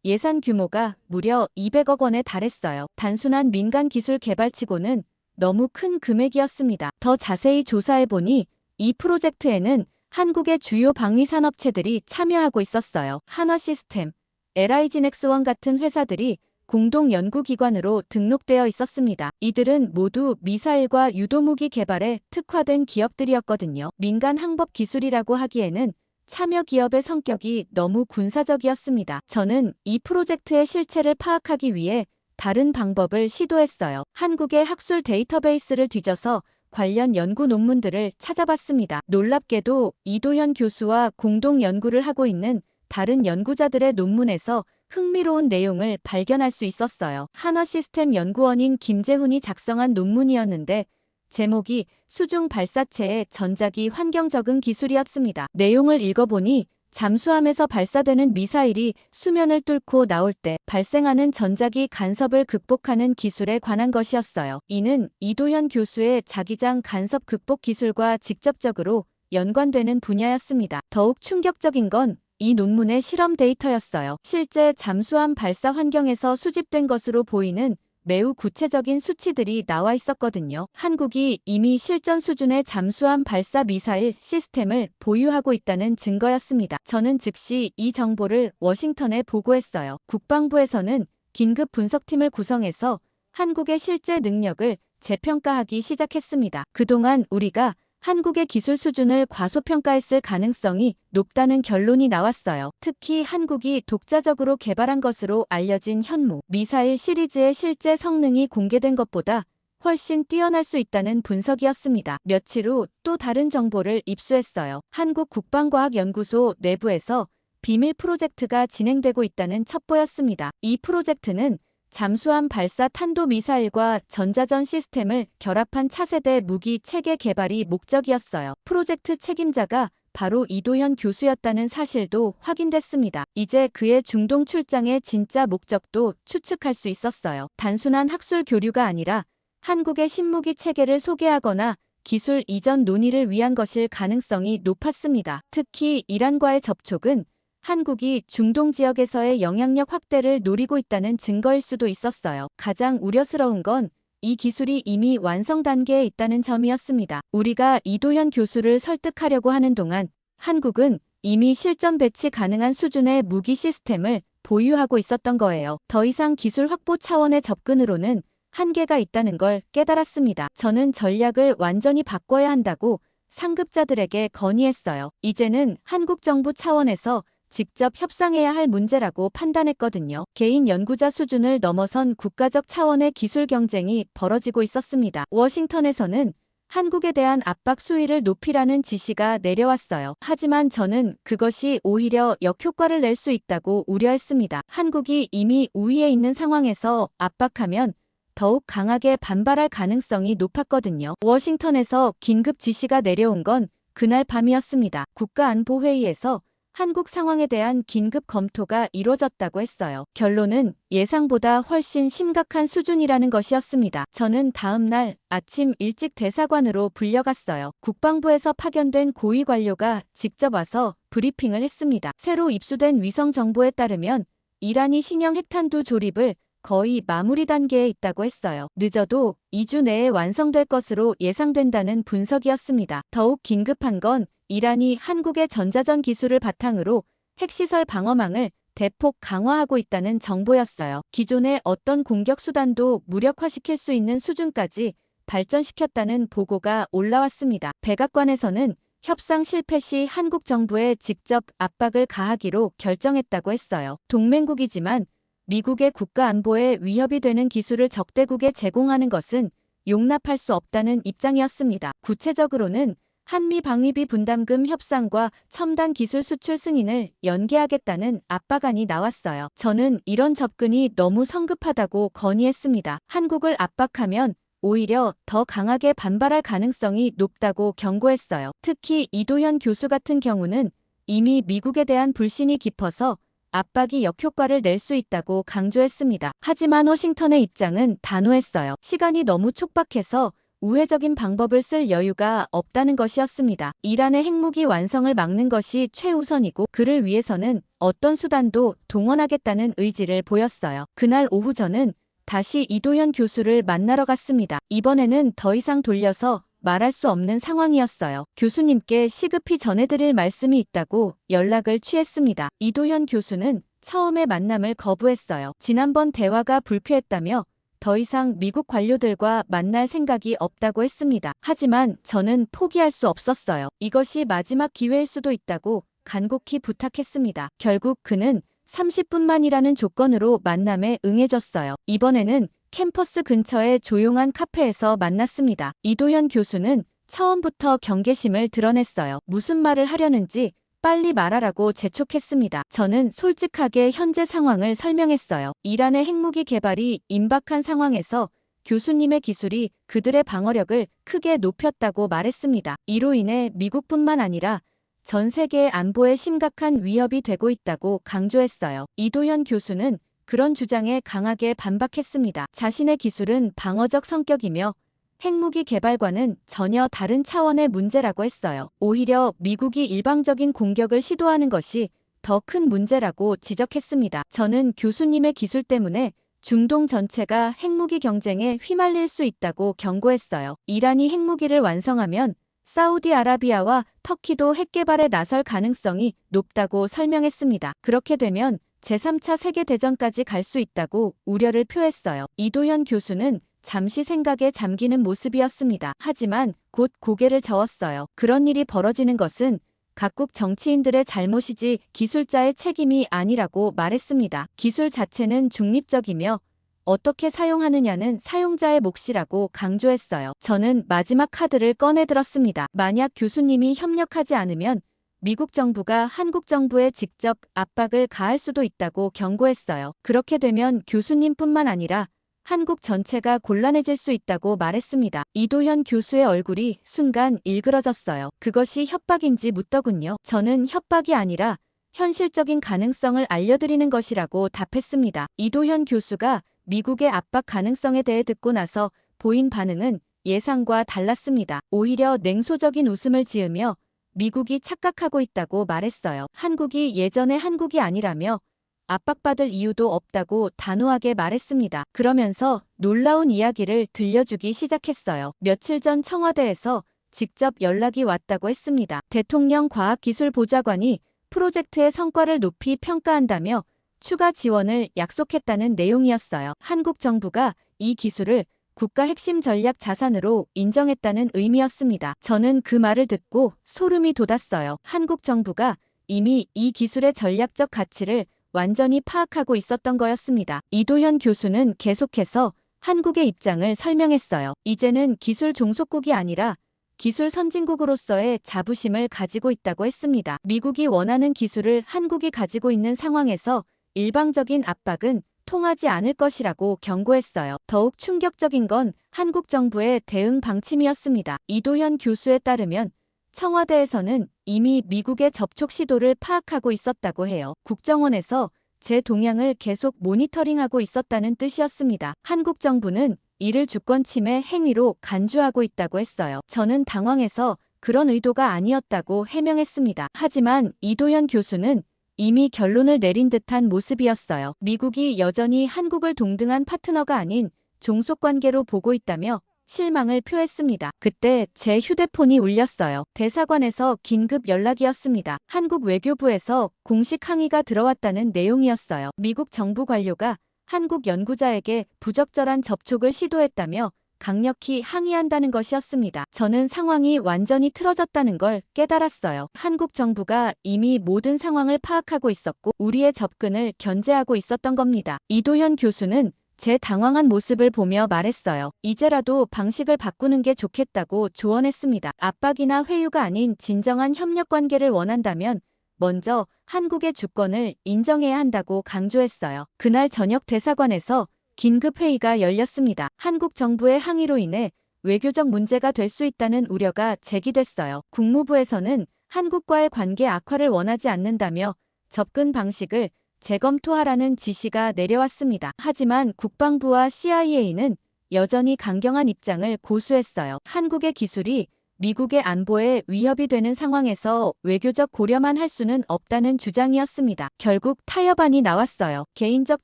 예산 규모가 무려 200억 원에 달했어요. 단순한 민간 기술 개발치고는 너무 큰 금액이었습니다. 더 자세히 조사해보니 이 프로젝트에는 한국의 주요 방위 산업체들이 참여하고 있었어요. 한화시스템, LIG넥스원 같은 회사들이 공동 연구기관으로 등록되어 있었습니다. 이들은 모두 미사일과 유도무기 개발에 특화된 기업들이었거든요. 민간 항법 기술이라고 하기에는 참여 기업의 성격이 너무 군사적이었습니다. 저는 이 프로젝트의 실체를 파악하기 위해 다른 방법을 시도했어요. 한국의 학술 데이터베이스를 뒤져서 관련 연구 논문들을 찾아봤습니다. 놀랍게도 이도현 교수와 공동 연구를 하고 있는 다른 연구자들의 논문에서 흥미로운 내용을 발견할 수 있었어요. 한화시스템 연구원인 김재훈이 작성한 논문이었는데 제목이 수중 발사체의 전자기 환경 적응 기술이었습니다. 내용을 읽어보니 잠수함에서 발사되는 미사일이 수면을 뚫고 나올 때 발생하는 전자기 간섭을 극복하는 기술에 관한 것이었어요. 이는 이도현 교수의 자기장 간섭 극복 기술과 직접적으로 연관되는 분야였습니다. 더욱 충격적인 건 이 논문의 실험 데이터였어요. 실제 잠수함 발사 환경에서 수집된 것으로 보이는 매우 구체적인 수치들이 나와 있었거든요. 한국이 이미 실전 수준의 잠수함 발사 미사일 시스템을 보유하고 있다는 증거였습니다. 저는 즉시 이 정보를 워싱턴에 보고했어요. 국방부에서는 긴급 분석팀을 구성해서 한국의 실제 능력을 재평가하기 시작했습니다. 그동안 우리가 한국의 기술 수준을 과소평가했을 가능성이 높다는 결론이 나왔어요. 특히 한국이 독자적으로 개발한 것으로 알려진 현무, 미사일 시리즈의 실제 성능이 공개된 것보다 훨씬 뛰어날 수 있다는 분석이었습니다. 며칠 후 또 다른 정보를 입수했어요. 한국국방과학연구소 내부에서 비밀 프로젝트가 진행되고 있다는 첩보였습니다. 이 프로젝트는 잠수함 발사 탄도미사일과 전자전 시스템을 결합한 차세대 무기 체계 개발이 목적이었어요. 프로젝트 책임자가 바로 이도현 교수였다는 사실도 확인됐습니다. 이제 그의 중동 출장의 진짜 목적도 추측할 수 있었어요. 단순한 학술 교류가 아니라 한국의 신무기 체계를 소개하거나 기술 이전 논의를 위한 것일 가능성이 높았습니다. 특히 이란과의 접촉은 한국이 중동 지역에서의 영향력 확대를 노리고 있다는 증거일 수도 있었어요. 가장 우려스러운 건 이 기술이 이미 완성 단계에 있다는 점이었습니다. 우리가 이도현 교수를 설득하려고 하는 동안 한국은 이미 실전 배치 가능한 수준의 무기 시스템을 보유하고 있었던 거예요. 더 이상 기술 확보 차원의 접근으로는 한계가 있다는 걸 깨달았습니다. 저는 전략을 완전히 바꿔야 한다고 상급자들에게 건의했어요. 이제는 한국 정부 차원에서 직접 협상해야 할 문제라고 판단했거든요. 개인 연구자 수준을 넘어선 국가적 차원의 기술 경쟁이 벌어지고 있었습니다. 워싱턴에서는 한국에 대한 압박 수위를 높이라는 지시가 내려왔어요. 하지만 저는 그것이 오히려 역효과를 낼 수 있다고 우려했습니다. 한국이 이미 우위에 있는 상황에서 압박하면 더욱 강하게 반발할 가능성이 높았거든요. 워싱턴에서 긴급 지시가 내려온 건 그날 밤이었습니다. 국가안보회의에서 한국 상황에 대한 긴급 검토가 이루어졌다고 했어요. 결론은 예상보다 훨씬 심각한 수준이라는 것이었습니다. 저는 다음 날 아침 일찍 대사관으로 불려갔어요. 국방부에서 파견된 고위 관료가 직접 와서 브리핑을 했습니다. 새로 입수된 위성 정보에 따르면 이란이 신형 핵탄두 조립을 거의 마무리 단계에 있다고 했어요. 늦어도 2주 내에 완성될 것으로 예상된다는 분석이었습니다. 더욱 긴급한 건 이란이 한국의 전자전 기술을 바탕으로 핵시설 방어망을 대폭 강화하고 있다는 정보였어요. 기존의 어떤 공격 수단도 무력화시킬 수 있는 수준까지 발전시켰다는 보고가 올라왔습니다. 백악관에서는 협상 실패 시 한국 정부에 직접 압박을 가하기로 결정했다고 했어요. 동맹국이지만 미국의 국가 안보에 위협이 되는 기술을 적대국에 제공하는 것은 용납할 수 없다는 입장이었습니다. 구체적으로는 한미 방위비 분담금 협상과 첨단 기술 수출 승인을 연계하겠다는 압박안이 나왔어요. 저는 이런 접근이 너무 성급하다고 건의했습니다. 한국을 압박하면 오히려 더 강하게 반발할 가능성이 높다고 경고했어요. 특히 이도현 교수 같은 경우는 이미 미국에 대한 불신이 깊어서 압박이 역효과를 낼 수 있다고 강조했습니다. 하지만 워싱턴의 입장은 단호했어요. 시간이 너무 촉박해서 우회적인 방법을 쓸 여유가 없다는 것이었습니다. 이란의 핵무기 완성을 막는 것이 최우선이고 그를 위해서는 어떤 수단도 동원하겠다는 의지를 보였어요. 그날 오후 저는 다시 이도현 교수를 만나러 갔습니다. 이번에는 더 이상 돌려서 말할 수 없는 상황이었어요. 교수님께 시급히 전해드릴 말씀이 있다고 연락을 취했습니다. 이도현 교수는 처음에 만남을 거부했어요. 지난번 대화가 불쾌했다며 더 이상 미국 관료들과 만날 생각이 없다고 했습니다. 하지만 저는 포기할 수 없었어요. 이것이 마지막 기회일 수도 있다고 간곡히 부탁했습니다. 결국 그는 30분만이라는 조건으로 만남에 응해줬어요. 이번에는 캠퍼스 근처의 조용한 카페에서 만났습니다. 이도현 교수는 처음부터 경계심을 드러냈어요. 무슨 말을 하려는지 빨리 말하라고 재촉했습니다. 저는 솔직하게 현재 상황을 설명했어요. 이란의 핵무기 개발이 임박한 상황에서 교수님의 기술이 그들의 방어력을 크게 높였다고 말했습니다. 이로 인해 미국뿐만 아니라 전 세계의 안보에 심각한 위협이 되고 있다고 강조했어요. 이도현 교수는 그런 주장에 강하게 반박했습니다. 자신의 기술은 방어적 성격이며 핵무기 개발과는 전혀 다른 차원의 문제라고 했어요. 오히려 미국이 일방적인 공격을 시도하는 것이 더 큰 문제라고 지적했습니다. 저는 교수님의 기술 때문에 중동 전체가 핵무기 경쟁에 휘말릴 수 있다고 경고했어요. 이란이 핵무기를 완성하면 사우디아라비아와 터키도 핵 개발에 나설 가능성이 높다고 설명했습니다. 그렇게 되면 제3차 세계대전까지 갈 수 있다고 우려를 표했어요. 이도현 교수는 잠시 생각에 잠기는 모습이었습니다. 하지만 곧 고개를 저었어요. 그런 일이 벌어지는 것은 각국 정치인들의 잘못이지 기술자의 책임이 아니라고 말했습니다. 기술 자체는 중립적이며 어떻게 사용하느냐는 사용자의 몫이라고 강조했어요. 저는 마지막 카드를 꺼내들었습니다. 만약 교수님이 협력하지 않으면 미국 정부가 한국 정부에 직접 압박을 가할 수도 있다고 경고했어요. 그렇게 되면 교수님뿐만 아니라 한국 전체가 곤란해질 수 있다고 말했습니다. 이도현 교수의 얼굴이 순간 일그러졌어요. 그것이 협박인지 묻더군요. 저는 협박이 아니라 현실적인 가능성을 알려드리는 것이라고 답했습니다. 이도현 교수가 미국의 압박 가능성에 대해 듣고 나서 보인 반응은 예상과 달랐습니다. 오히려 냉소적인 웃음을 지으며 미국이 착각하고 있다고 말했어요. 한국이 예전의 한국이 아니라며 압박받을 이유도 없다고 단호하게 말했습니다. 그러면서 놀라운 이야기를 들려주기 시작했어요. 며칠 전 청와대에서 직접 연락이 왔다고 했습니다. 대통령 과학기술보좌관이 프로젝트의 성과를 높이 평가한다며 추가 지원을 약속했다는 내용이었어요. 한국 정부가 이 기술을 국가 핵심 전략 자산으로 인정했다는 의미였습니다. 저는 그 말을 듣고 소름이 돋았어요. 한국 정부가 이미 이 기술의 전략적 가치를 완전히 파악하고 있었던 거였습니다. 이도현 교수는 계속해서 한국의 입장을 설명했어요. 이제는 기술 종속국이 아니라 기술 선진국으로서의 자부심을 가지고 있다고 했습니다. 미국이 원하는 기술을 한국이 가지고 있는 상황에서 일방적인 압박은 통하지 않을 것이라고 경고했어요. 더욱 충격적인 건 한국 정부의 대응 방침이었습니다. 이도현 교수에 따르면 청와대에서는 이미 미국의 접촉 시도를 파악하고 있었다고 해요. 국정원에서 제 동향을 계속 모니터링하고 있었다는 뜻이었습니다. 한국 정부는 이를 주권 침해 행위로 간주하고 있다고 했어요. 저는 당황해서 그런 의도가 아니었다고 해명했습니다. 하지만 이도현 교수는 이미 결론을 내린 듯한 모습이었어요. 미국이 여전히 한국을 동등한 파트너가 아닌 종속관계로 보고 있다며 실망을 표했습니다. 그때 제 휴대폰이 울렸어요. 대사관에서 긴급 연락이었습니다. 한국 외교부에서 공식 항의가 들어왔다는 내용이었어요. 미국 정부 관료가 한국 연구자에게 부적절한 접촉을 시도했다며 강력히 항의한다는 것이었습니다. 저는 상황이 완전히 틀어졌다는 걸 깨달았어요. 한국 정부가 이미 모든 상황을 파악하고 있었고 우리의 접근을 견제하고 있었던 겁니다. 이도현 교수는 제 당황한 모습을 보며 말했어요. 이제라도 방식을 바꾸는 게 좋겠다고 조언했습니다. 압박이나 회유가 아닌 진정한 협력 관계를 원한다면 먼저 한국의 주권을 인정해야 한다고 강조했어요. 그날 저녁 대사관에서 긴급 회의가 열렸습니다. 한국 정부의 항의로 인해 외교적 문제가 될 수 있다는 우려가 제기됐어요. 국무부에서는 한국과의 관계 악화를 원하지 않는다며 접근 방식을 재검토하라는 지시가 내려왔습니다. 하지만 국방부와 CIA는 여전히 강경한 입장을 고수했어요. 한국의 기술이 미국의 안보에 위협이 되는 상황에서 외교적 고려만 할 수는 없다는 주장이었습니다. 결국 타협안이 나왔어요. 개인적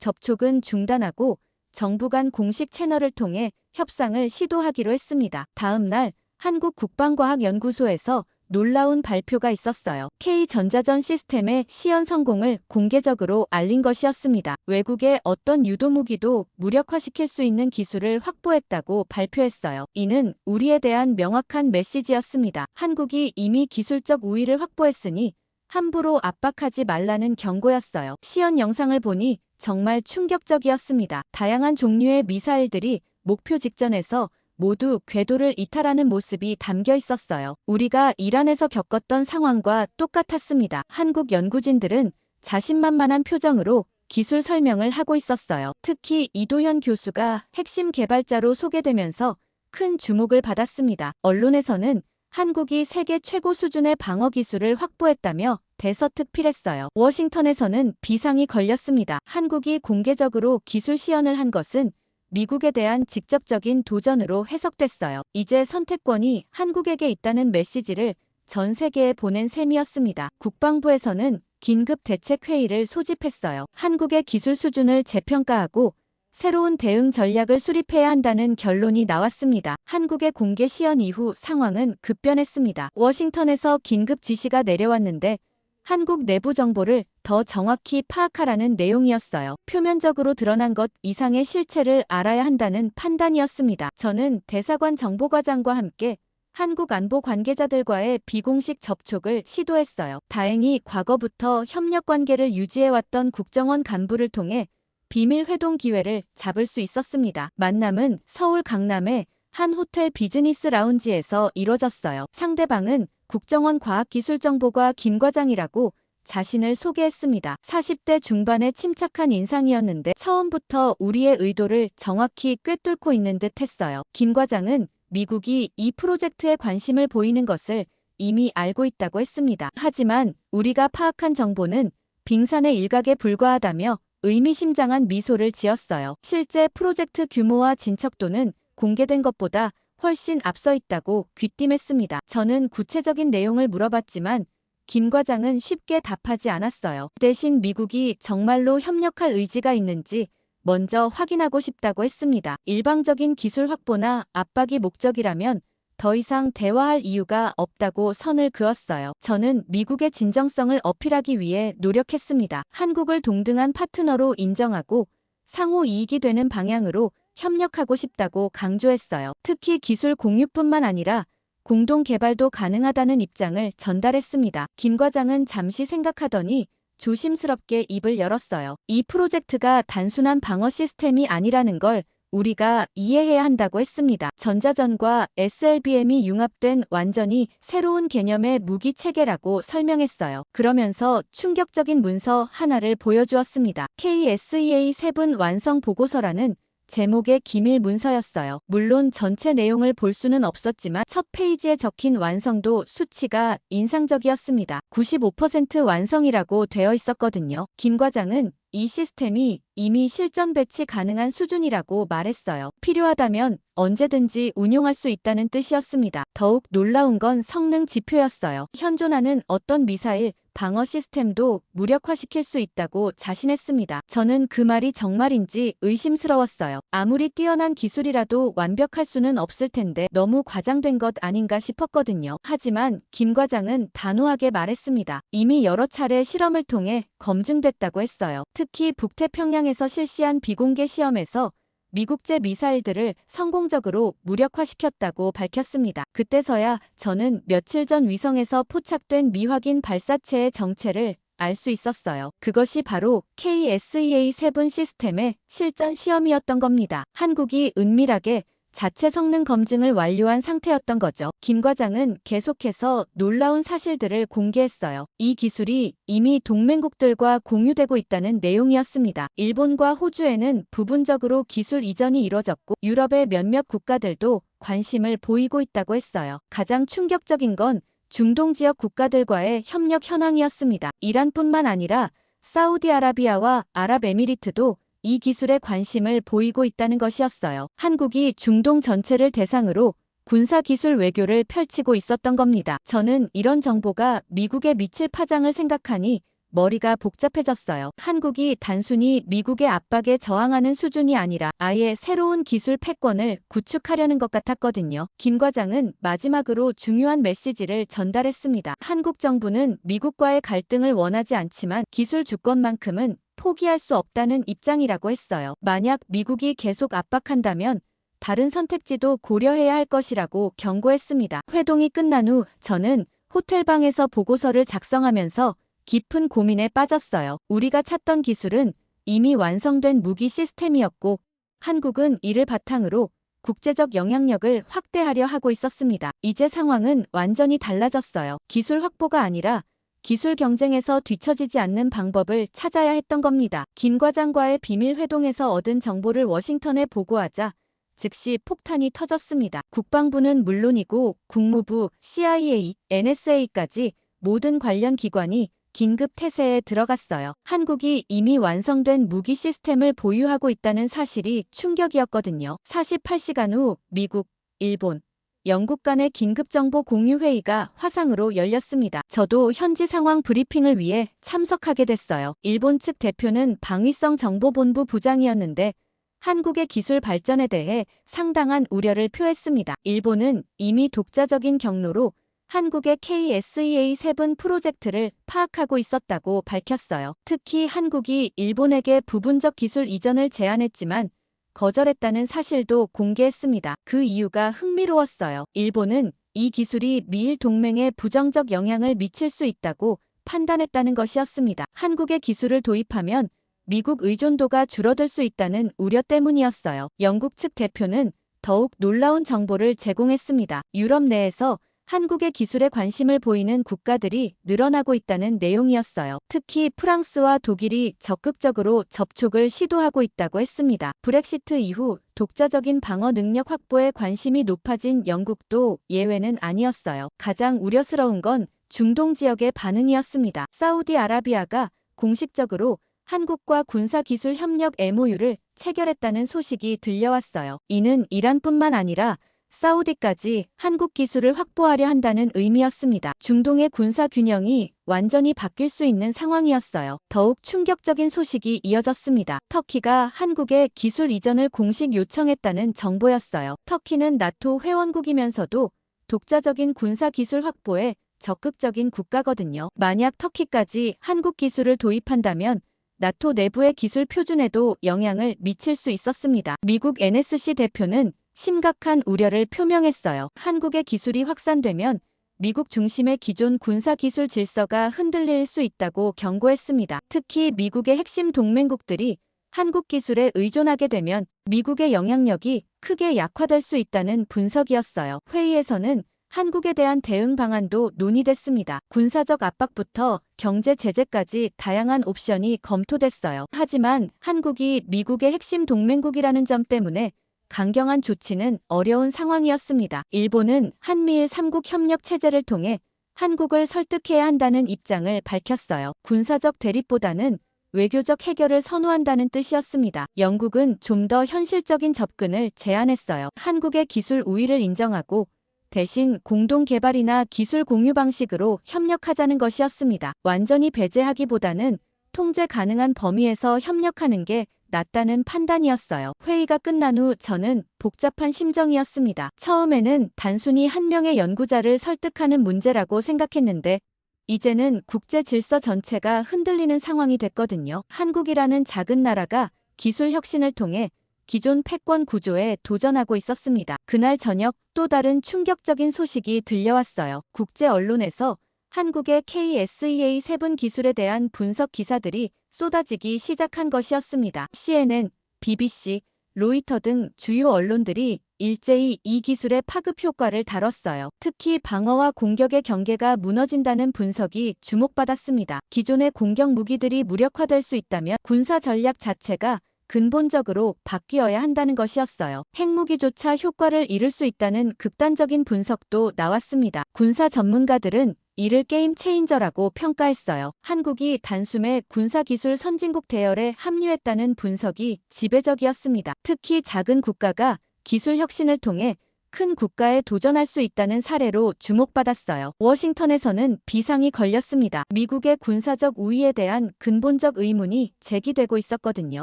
접촉은 중단하고 정부 간 공식 채널을 통해 협상을 시도하기로 했습니다. 다음 날 한국국방과학연구소에서 놀라운 발표가 있었어요. K전자전 시스템의 시연 성공을 공개적으로 알린 것이었습니다. 외국의 어떤 유도무기도 무력화시킬 수 있는 기술을 확보했다고 발표했어요. 이는 우리에 대한 명확한 메시지였습니다. 한국이 이미 기술적 우위를 확보했으니 함부로 압박하지 말라는 경고였어요. 시연 영상을 보니 정말 충격적이었습니다. 다양한 종류의 미사일들이 목표 직전에서 모두 궤도를 이탈하는 모습이 담겨 있었어요. 우리가 이란에서 겪었던 상황과 똑같았습니다. 한국 연구진들은 자신만만한 표정으로 기술 설명을 하고 있었어요. 특히 이도현 교수가 핵심 개발자로 소개되면서 큰 주목을 받았습니다. 언론에서는 한국이 세계 최고 수준의 방어 기술을 확보했다며 대서특필했어요. 워싱턴에서는 비상이 걸렸습니다. 한국이 공개적으로 기술 시연을 한 것은 미국에 대한 직접적인 도전으로 해석됐어요. 이제 선택권이 한국에게 있다는 메시지를 전 세계에 보낸 셈이었습니다. 국방부에서는 긴급 대책회의를 소집했어요. 한국의 기술 수준을 재평가하고 새로운 대응 전략을 수립해야 한다는 결론이 나왔습니다. 한국의 공개 시연 이후 상황은 급변했습니다. 워싱턴에서 긴급 지시가 내려왔는데 한국 내부 정보를 더 정확히 파악하라는 내용이었어요. 표면적으로 드러난 것 이상의 실체를 알아야 한다는 판단이었습니다. 저는 대사관 정보과장과 함께 한국 안보 관계자들과의 비공식 접촉을 시도했어요. 다행히 과거부터 협력 관계를 유지해왔던 국정원 간부를 통해 비밀 회동 기회를 잡을 수 있었습니다. 만남은 서울 강남의 한 호텔 비즈니스 라운지에서 이뤄졌어요. 상대방은 국정원 과학기술정보과 김 과장이라고 자신을 소개했습니다. 40대 중반에 침착한 인상이었는데 처음부터 우리의 의도를 정확히 꿰뚫고 있는 듯 했어요. 김 과장은 미국이 이 프로젝트에 관심을 보이는 것을 이미 알고 있다고 했습니다. 하지만 우리가 파악한 정보는 빙산의 일각에 불과하다며 의미심장한 미소를 지었어요. 실제 프로젝트 규모와 진척도는 공개된 것보다 훨씬 앞서 있다고 귀띔했습니다. 저는 구체적인 내용을 물어봤지만 김 과장은 쉽게 답하지 않았어요. 대신 미국이 정말로 협력할 의지가 있는지 먼저 확인하고 싶다고 했습니다. 일방적인 기술 확보나 압박이 목적이라면 더 이상 대화할 이유가 없다고 선을 그었어요. 저는 미국의 진정성을 어필하기 위해 노력했습니다. 한국을 동등한 파트너로 인정하고 상호 이익이 되는 방향으로 협력하고 싶다고 강조했어요. 특히 기술 공유뿐만 아니라 공동 개발도 가능하다는 입장을 전달했습니다. 김 과장은 잠시 생각하더니 조심스럽게 입을 열었어요. 이 프로젝트가 단순한 방어 시스템이 아니라는 걸 우리가 이해해야 한다고 했습니다. 전자전과 SLBM이 융합된 완전히 새로운 개념의 무기 체계라고 설명했어요. 그러면서 충격적인 문서 하나를 보여주었습니다. KSEA-7 완성 보고서라는 제목의 기밀 문서였어요. 물론 전체 내용을 볼 수는 없었지만 첫 페이지에 적힌 완성도 수치가 인상적이었습니다. 95% 완성이라고 되어 있었거든요. 김 과장은 이 시스템이 이미 실전 배치 가능한 수준이라고 말했어요. 필요하다면 언제든지 운용할 수 있다는 뜻이었습니다. 더욱 놀라운 건 성능 지표였어요. 현존하는 어떤 미사일, 방어 시스템도 무력화시킬 수 있다고 자신했습니다. 저는 그 말이 정말인지 의심스러웠어요. 아무리 뛰어난 기술이라도 완벽할 수는 없을 텐데 너무 과장된 것 아닌가 싶었거든요. 하지만 김 과장은 단호하게 말했습니다. 이미 여러 차례 실험을 통해 검증됐다고 했어요. 특히 북태평양에서 실시한 비공개 시험에서 미국제 미사일들을 성공적으로 무력화시켰다고 밝혔습니다. 그때서야 저는 며칠 전 위성에서 포착된 미확인 발사체의 정체를 알 수 있었어요. 그것이 바로 KSEA-7 시스템의 실전 시험이었던 겁니다. 한국이 은밀하게 자체 성능 검증을 완료한 상태였던 거죠. 김 과장은 계속해서 놀라운 사실들을 공개했어요. 이 기술이 이미 동맹국들과 공유되고 있다는 내용이었습니다. 일본과 호주에는 부분적으로 기술 이전이 이뤄졌고 유럽의 몇몇 국가들도 관심을 보이고 있다고 했어요. 가장 충격적인 건 중동 지역 국가들과의 협력 현황이었습니다. 이란뿐만 아니라 사우디아라비아와 아랍에미리트도 이 기술에 관심을 보이고 있다는 것이었어요. 한국이 중동 전체를 대상으로 군사기술 외교를 펼치고 있었던 겁니다. 저는 이런 정보가 미국에 미칠 파장을 생각하니 머리가 복잡해졌어요. 한국이 단순히 미국의 압박에 저항하는 수준이 아니라 아예 새로운 기술 패권을 구축하려는 것 같았거든요. 김 과장은 마지막으로 중요한 메시지를 전달했습니다. 한국 정부는 미국과의 갈등을 원하지 않지만 기술 주권만큼은 포기할 수 없다는 입장이라고 했어요. 만약 미국이 계속 압박한다면 다른 선택지도 고려해야 할 것이라고 경고했습니다. 회동이 끝난 후 저는 호텔방에서 보고서를 작성하면서 깊은 고민에 빠졌어요. 우리가 찾던 기술은 이미 완성된 무기 시스템이었고 한국은 이를 바탕으로 국제적 영향력을 확대하려 하고 있었습니다. 이제 상황은 완전히 달라졌어요. 기술 확보가 아니라 기술 경쟁에서 뒤처지지 않는 방법을 찾아야 했던 겁니다. 김 과장과의 비밀 회동에서 얻은 정보를 워싱턴에 보고하자 즉시 폭탄이 터졌습니다. 국방부는 물론이고 국무부, CIA, NSA까지 모든 관련 기관이 긴급 태세에 들어갔어요. 한국이 이미 완성된 무기 시스템을 보유하고 있다는 사실이 충격이었거든요. 48시간 후 미국, 일본, 영국 간의 긴급정보 공유 회의가 화상으로 열렸습니다. 저도 현지 상황 브리핑을 위해 참석하게 됐어요. 일본 측 대표는 방위성 정보본부 부장이었는데 한국의 기술 발전에 대해 상당한 우려를 표했습니다. 일본은 이미 독자적인 경로로 한국의 KSEA-7 프로젝트를 파악하고 있었다고 밝혔어요. 특히 한국이 일본에게 부분적 기술 이전을 제안했지만 거절했다는 사실도 공개했습니다. 그 이유가 흥미로웠어요. 일본은 이 기술이 미일 동맹에 부정적 영향을 미칠 수 있다고 판단했다는 것이었습니다. 한국의 기술을 도입하면 미국 의존도가 줄어들 수 있다는 우려 때문이었어요. 영국 측 대표는 더욱 놀라운 정보를 제공했습니다. 유럽 내에서 한국의 기술에 관심을 보이는 국가들이 늘어나고 있다는 내용이었어요. 특히 프랑스와 독일이 적극적으로 접촉을 시도하고 있다고 했습니다. 브렉시트 이후 독자적인 방어 능력 확보에 관심이 높아진 영국도 예외는 아니었어요. 가장 우려스러운 건 중동 지역의 반응이었습니다. 사우디아라비아가 공식적으로 한국과 군사기술 협력 MOU를 체결했다는 소식이 들려왔어요. 이는 이란뿐만 아니라 사우디까지 한국 기술을 확보하려 한다는 의미였습니다. 중동의 군사 균형이 완전히 바뀔 수 있는 상황이었어요. 더욱 충격적인 소식이 이어졌습니다. 터키가 한국의 기술 이전을 공식 요청했다는 정보였어요. 터키는 나토 회원국이면서도 독자적인 군사 기술 확보에 적극적인 국가거든요. 만약 터키까지 한국 기술을 도입한다면 나토 내부의 기술 표준에도 영향을 미칠 수 있었습니다. 미국 NSC 대표는 심각한 우려를 표명했어요. 한국의 기술이 확산되면 미국 중심의 기존 군사기술 질서가 흔들릴 수 있다고 경고했습니다. 특히 미국의 핵심 동맹국들이 한국 기술에 의존하게 되면 미국의 영향력이 크게 약화될 수 있다는 분석이었어요. 회의에서는 한국에 대한 대응 방안도 논의됐습니다. 군사적 압박부터 경제 제재까지 다양한 옵션이 검토됐어요. 하지만 한국이 미국의 핵심 동맹국이라는 점 때문에 강경한 조치는 어려운 상황이었습니다. 일본은 한미일 3국 협력 체제를 통해 한국을 설득해야 한다는 입장을 밝혔어요. 군사적 대립보다는 외교적 해결을 선호한다는 뜻이었습니다. 영국은 좀 더 현실적인 접근을 제안했어요. 한국의 기술 우위를 인정하고 대신 공동 개발이나 기술 공유 방식으로 협력하자는 것이었습니다. 완전히 배제하기보다는 통제 가능한 범위에서 협력하는 게 낫다는 판단이었어요. 회의가 끝난 후 저는 복잡한 심정이었습니다. 처음에는 단순히 한 명의 연구자를 설득하는 문제라고 생각했는데 이제는 국제 질서 전체가 흔들리는 상황이 됐거든요. 한국이라는 작은 나라가 기술 혁신을 통해 기존 패권 구조에 도전하고 있었습니다. 그날 저녁 또 다른 충격적인 소식이 들려왔어요. 국제 언론에서 한국의 KSEA 세분 기술에 대한 분석 기사들이 쏟아지기 시작한 것이었습니다. CNN, BBC, 로이터 등 주요 언론들이 일제히 이 기술의 파급 효과를 다뤘어요. 특히 방어와 공격의 경계가 무너진다는 분석이 주목받았습니다. 기존의 공격 무기들이 무력화될 수 있다면 군사 전략 자체가 근본적으로 바뀌어야 한다는 것이었어요. 핵무기조차 효과를 잃을 수 있다는 극단적인 분석도 나왔습니다. 군사 전문가들은 이를 게임 체인저라고 평가했어요. 한국이 단숨에 군사기술 선진국 대열에 합류했다는 분석이 지배적이었습니다. 특히 작은 국가가 기술 혁신을 통해 큰 국가에 도전할 수 있다는 사례로 주목받았어요. 워싱턴에서는 비상이 걸렸습니다. 미국의 군사적 우위에 대한 근본적 의문이 제기되고 있었거든요.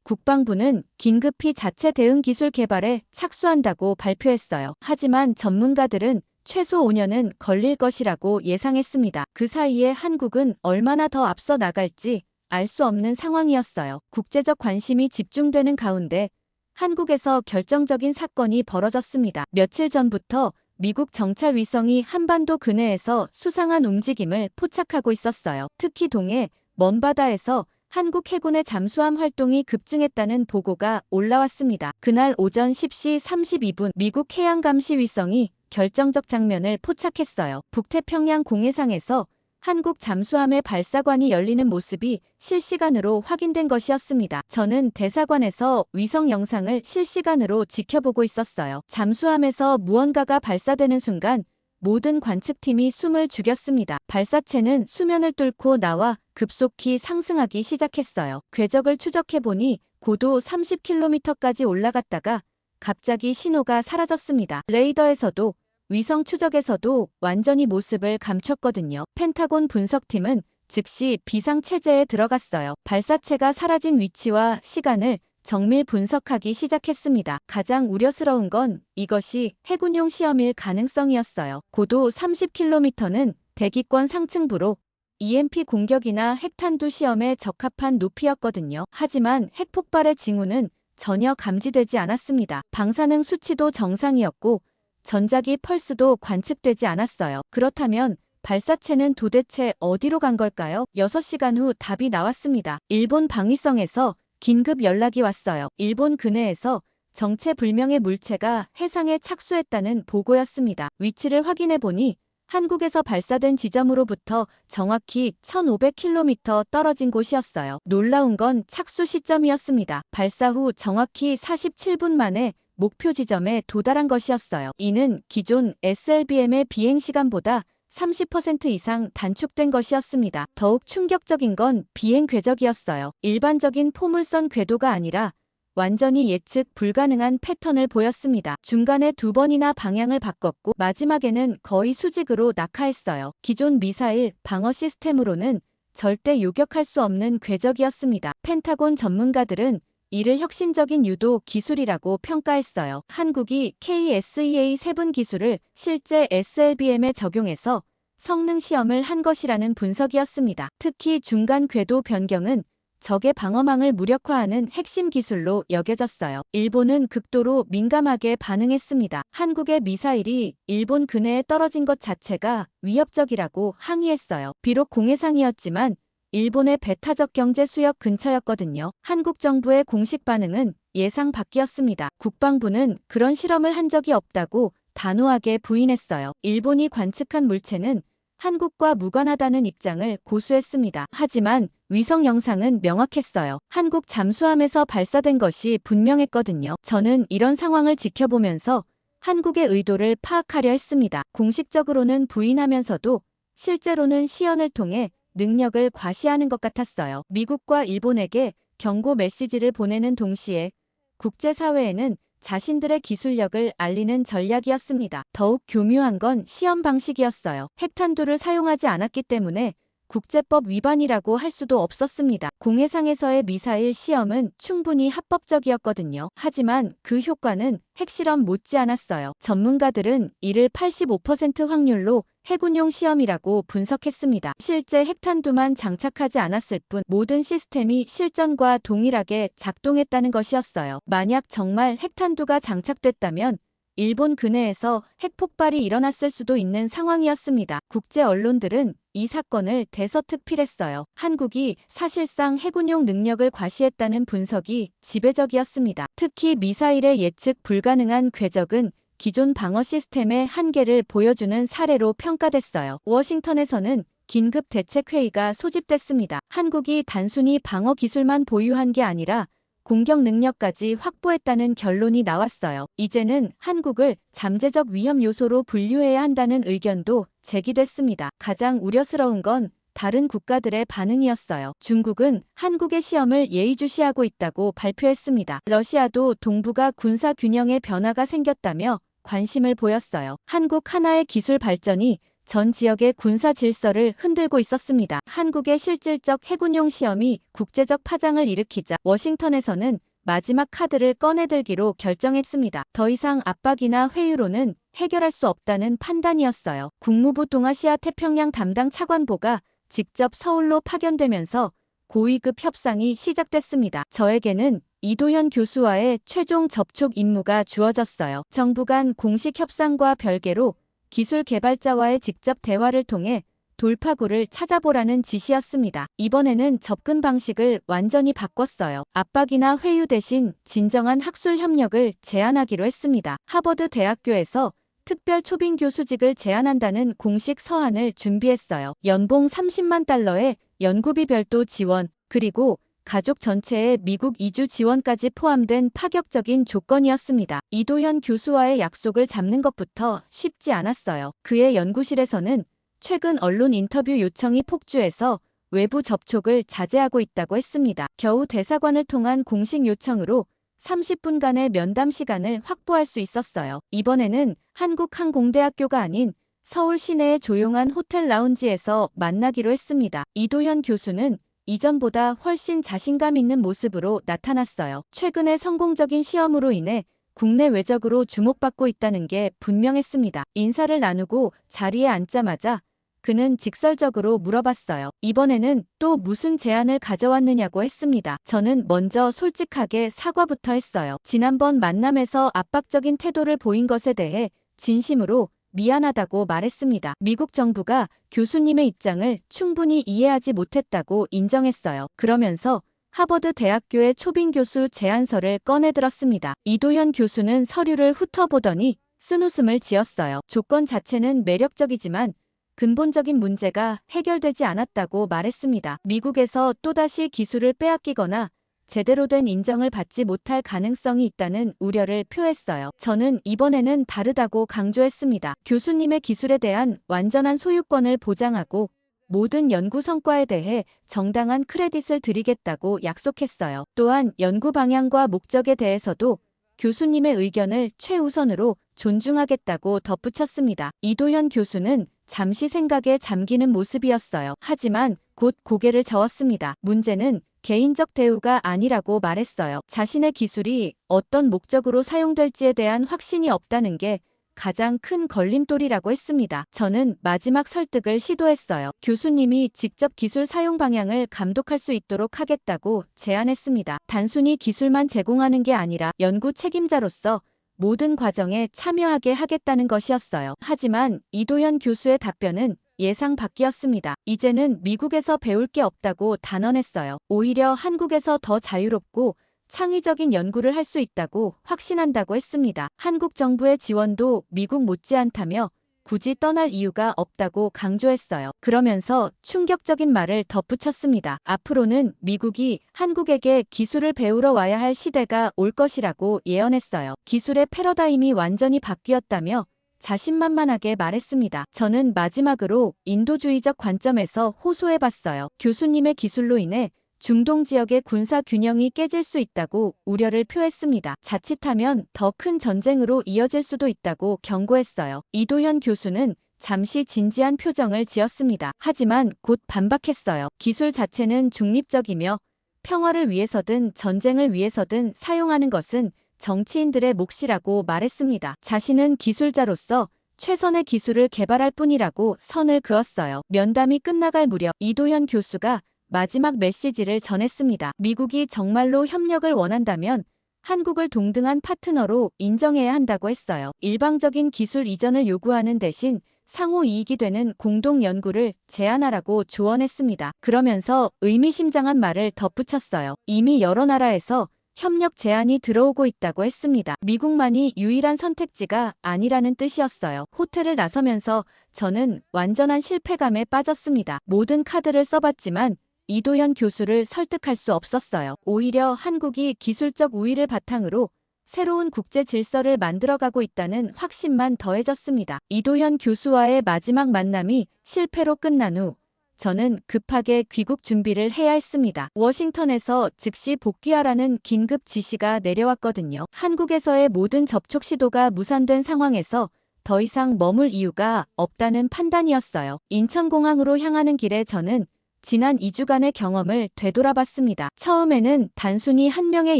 국방부는 긴급히 자체 대응 기술 개발에 착수한다고 발표했어요. 하지만 전문가들은 최소 5년은 걸릴 것이라고 예상했습니다. 그 사이에 한국은 얼마나 더 앞서 나갈지 알 수 없는 상황이었어요. 국제적 관심이 집중되는 가운데 한국에서 결정적인 사건이 벌어졌습니다. 며칠 전부터 미국 정찰 위성이 한반도 근해에서 수상한 움직임을 포착하고 있었어요. 특히 동해 먼바다에서 한국 해군의 잠수함 활동이 급증했다는 보고가 올라왔습니다. 그날 오전 10시 32분 미국 해양감시 위성이 결정적 장면을 포착했어요. 북태평양 공해상에서 한국 잠수함의 발사관이 열리는 모습이 실시간으로 확인된 것이었습니다. 저는 대사관에서 위성 영상을 실시간으로 지켜보고 있었어요. 잠수함에서 무언가가 발사되는 순간 모든 관측팀이 숨을 죽였습니다. 발사체는 수면을 뚫고 나와 급속히 상승하기 시작했어요. 궤적을 추적해보니 고도 30km까지 올라갔다가 갑자기 신호가 사라졌습니다. 레이더에서도 위성 추적에서도 완전히 모습을 감췄거든요. 펜타곤 분석팀은 즉시 비상체제에 들어갔어요. 발사체가 사라진 위치와 시간을 정밀 분석하기 시작했습니다. 가장 우려스러운 건 이것이 해군용 시험일 가능성이었어요. 고도 30km는 대기권 상층부로 EMP 공격이나 핵탄두 시험에 적합한 높이였거든요. 하지만 핵폭발의 징후는 전혀 감지되지 않았습니다. 방사능 수치도 정상이었고 전자기 펄스도 관측되지 않았어요. 그렇다면 발사체는 도대체 어디로 간 걸까요? 6시간 후 답이 나왔습니다. 일본 방위성에서 긴급 연락이 왔어요. 일본 근해에서 정체불명의 물체가 해상에 착수했다는 보고였습니다. 위치를 확인해 보니 한국에서 발사된 지점으로부터 정확히 1,500km 떨어진 곳이었어요. 놀라운 건 착수 시점이었습니다. 발사 후 정확히 47분 만에 목표 지점에 도달한 것이었어요. 이는 기존 SLBM의 비행 시간보다 30% 이상 단축된 것이었습니다. 더욱 충격적인 건 비행 궤적이었어요. 일반적인 포물선 궤도가 아니라 완전히 예측 불가능한 패턴을 보였습니다. 중간에 2번이나 방향을 바꿨고 마지막에는 거의 수직으로 낙하했어요. 기존 미사일 방어 시스템으로는 절대 요격할 수 없는 궤적이었습니다. 펜타곤 전문가들은 이를 혁신적인 유도 기술이라고 평가했어요. 한국이 KSEA-7 기술을 실제 SLBM에 적용해서 성능 시험을 한 것이라는 분석이었습니다. 특히 중간 궤도 변경은 적의 방어망을 무력화하는 핵심 기술로 여겨졌어요. 일본은 극도로 민감하게 반응했습니다. 한국의 미사일이 일본 근해에 떨어진 것 자체가 위협적이라고 항의했어요. 비록 공해상이었지만 일본의 배타적 경제 수역 근처였거든요. 한국 정부의 공식 반응은 예상 밖이었습니다. 국방부는 그런 실험을 한 적이 없다고 단호하게 부인했어요. 일본이 관측한 물체는 한국과 무관하다는 입장을 고수했습니다. 하지만 위성 영상은 명확했어요. 한국 잠수함에서 발사된 것이 분명했거든요. 저는 이런 상황을 지켜보면서 한국의 의도를 파악하려 했습니다. 공식적으로는 부인하면서도 실제로는 시연을 통해 능력을 과시하는 것 같았어요. 미국과 일본에게 경고 메시지를 보내는 동시에 국제사회에는 자신들의 기술력을 알리는 전략이었습니다. 더욱 교묘한 건 시험 방식이었어요. 핵탄두를 사용하지 않았기 때문에 국제법 위반이라고 할 수도 없었습니다. 공해상에서의 미사일 시험은 충분히 합법적이었거든요. 하지만 그 효과는 핵실험 못지않았어요. 전문가들은 이를 85% 확률로 해군용 시험이라고 분석했습니다. 실제 핵탄두만 장착하지 않았을 뿐 모든 시스템이 실전과 동일하게 작동했다는 것이었어요. 만약 정말 핵탄두가 장착됐다면 일본 근해에서 핵폭발이 일어났을 수도 있는 상황이었습니다. 국제 언론들은 이 사건을 대서특필했어요. 한국이 사실상 해군용 능력을 과시했다는 분석이 지배적이었습니다. 특히 미사일의 예측 불가능한 궤적은 기존 방어 시스템의 한계를 보여주는 사례로 평가됐어요. 워싱턴에서는 긴급 대책회의가 소집됐습니다. 한국이 단순히 방어 기술만 보유한 게 아니라 공격 능력까지 확보했다는 결론이 나왔어요. 이제는 한국을 잠재적 위험 요소로 분류해야 한다는 의견도 제기됐습니다. 가장 우려스러운 건 다른 국가들의 반응이었어요. 중국은 한국의 시험을 예의주시하고 있다고 발표했습니다. 러시아도 동북아 군사 균형에 변화가 생겼다며 관심을 보였어요. 한국 하나의 기술 발전이 전 지역의 군사 질서를 흔들고 있었습니다. 한국의 실질적 해군용 시험이 국제적 파장을 일으키자 워싱턴에서는 마지막 카드를 꺼내들기로 결정했습니다. 더 이상 압박이나 회유로는 해결할 수 없다는 판단이었어요. 국무부 동아시아 태평양 담당 차관보가 직접 서울로 파견되면서 고위급 협상이 시작됐습니다. 저에게는 이도현 교수와의 최종 접촉 임무가 주어졌어요. 정부 간 공식 협상과 별개로 기술 개발자와의 직접 대화를 통해 돌파구를 찾아보라는 지시였습니다. 이번에는 접근 방식을 완전히 바꿨어요. 압박이나 회유 대신 진정한 학술 협력을 제안하기로 했습니다. 하버드 대학교에서 특별 초빙 교수직을 제안한다는 공식 서한을 준비했어요. 연봉 30만 달러에 연구비 별도 지원, 그리고 가족 전체의 미국 이주 지원까지 포함된 파격적인 조건이었습니다. 이도현 교수와의 약속을 잡는 것부터 쉽지 않았어요. 그의 연구실에서는 최근 언론 인터뷰 요청이 폭주해서 외부 접촉을 자제하고 있다고 했습니다. 겨우 대사관을 통한 공식 요청으로 30분간의 면담 시간을 확보할 수 있었어요. 이번에는 한국항공대학교가 아닌 서울 시내의 조용한 호텔 라운지에서 만나기로 했습니다. 이도현 교수는 이전보다 훨씬 자신감 있는 모습으로 나타났어요. 최근의 성공적인 시험으로 인해 국내 외적으로 주목받고 있다는 게 분명했습니다. 인사를 나누고 자리에 앉자마자 그는 직설적으로 물어봤어요. 이번에는 또 무슨 제안을 가져왔느냐고 했습니다. 저는 먼저 솔직하게 사과부터 했어요. 지난번 만남에서 압박적인 태도를 보인 것에 대해 진심으로 미안하다고 말했습니다. 미국 정부가 교수님의 입장을 충분히 이해하지 못했다고 인정했어요. 그러면서 하버드 대학교의 초빙 교수 제안서를 꺼내들었습니다. 이도현 교수는 서류를 훑어보더니 쓴웃음을 지었어요. 조건 자체는 매력적이지만 근본적인 문제가 해결되지 않았다고 말했습니다. 미국에서 또다시 기술을 빼앗기거나 제대로 된 인정을 받지 못할 가능성이 있다는 우려를 표했어요. 저는 이번에는 다르다고 강조했습니다. 교수님의 기술에 대한 완전한 소유권을 보장하고 모든 연구 성과에 대해 정당한 크레딧을 드리겠다고 약속했어요. 또한 연구 방향과 목적에 대해서도 교수님의 의견을 최우선으로 존중하겠다고 덧붙였습니다. 이도현 교수는 잠시 생각에 잠기는 모습이었어요. 하지만 곧 고개를 저었습니다. 문제는 개인적 대우가 아니라고 말했어요. 자신의 기술이 어떤 목적으로 사용될지에 대한 확신이 없다는 게 가장 큰 걸림돌이라고 했습니다. 저는 마지막 설득을 시도했어요. 교수님이 직접 기술 사용 방향을 감독할 수 있도록 하겠다고 제안했습니다. 단순히 기술만 제공하는 게 아니라 연구 책임자로서 모든 과정에 참여하게 하겠다는 것이었어요. 하지만 이도현 교수의 답변은 예상 밖이었습니다. 이제는 미국에서 배울 게 없다고 단언했어요. 오히려 한국에서 더 자유롭고 창의적인 연구를 할 수 있다고 확신한다고 했습니다. 한국 정부의 지원도 미국 못지않다며 굳이 떠날 이유가 없다고 강조했어요. 그러면서 충격적인 말을 덧붙였습니다. 앞으로는 미국이 한국에게 기술을 배우러 와야 할 시대가 올 것이라고 예언했어요. 기술의 패러다임이 완전히 바뀌었다며 자신만만하게 말했습니다. 저는 마지막으로 인도주의적 관점에서 호소해봤어요. 교수님의 기술로 인해 중동 지역의 군사 균형이 깨질 수 있다고 우려를 표했습니다. 자칫하면 더 큰 전쟁으로 이어질 수도 있다고 경고했어요. 이도현 교수는 잠시 진지한 표정을 지었습니다. 하지만 곧 반박했어요. 기술 자체는 중립적이며 평화를 위해서든 전쟁을 위해서든 사용하는 것은 정치인들의 몫이라고 말했습니다. 자신은 기술자로서 최선의 기술을 개발할 뿐이라고 선을 그었어요. 면담이 끝나갈 무렵 이도현 교수가 마지막 메시지를 전했습니다. 미국이 정말로 협력을 원한다면 한국을 동등한 파트너로 인정해야 한다고 했어요. 일방적인 기술 이전을 요구하는 대신 상호 이익이 되는 공동 연구를 제안하라고 조언했습니다. 그러면서 의미심장한 말을 덧붙였어요. 이미 여러 나라에서 협력 제안이 들어오고 있다고 했습니다. 미국만이 유일한 선택지가 아니라는 뜻이었어요. 호텔을 나서면서 저는 완전한 실패감에 빠졌습니다. 모든 카드를 써봤지만 이도현 교수를 설득할 수 없었어요. 오히려 한국이 기술적 우위를 바탕으로 새로운 국제 질서를 만들어가고 있다는 확신만 더해졌습니다. 이도현 교수와의 마지막 만남이 실패로 끝난 후 저는 급하게 귀국 준비를 해야 했습니다. 워싱턴에서 즉시 복귀하라는 긴급 지시가 내려왔거든요. 한국에서의 모든 접촉 시도가 무산된 상황에서 더 이상 머물 이유가 없다는 판단이었어요. 인천공항으로 향하는 길에 저는 지난 2주간의 경험을 되돌아봤습니다. 처음에는 단순히 한 명의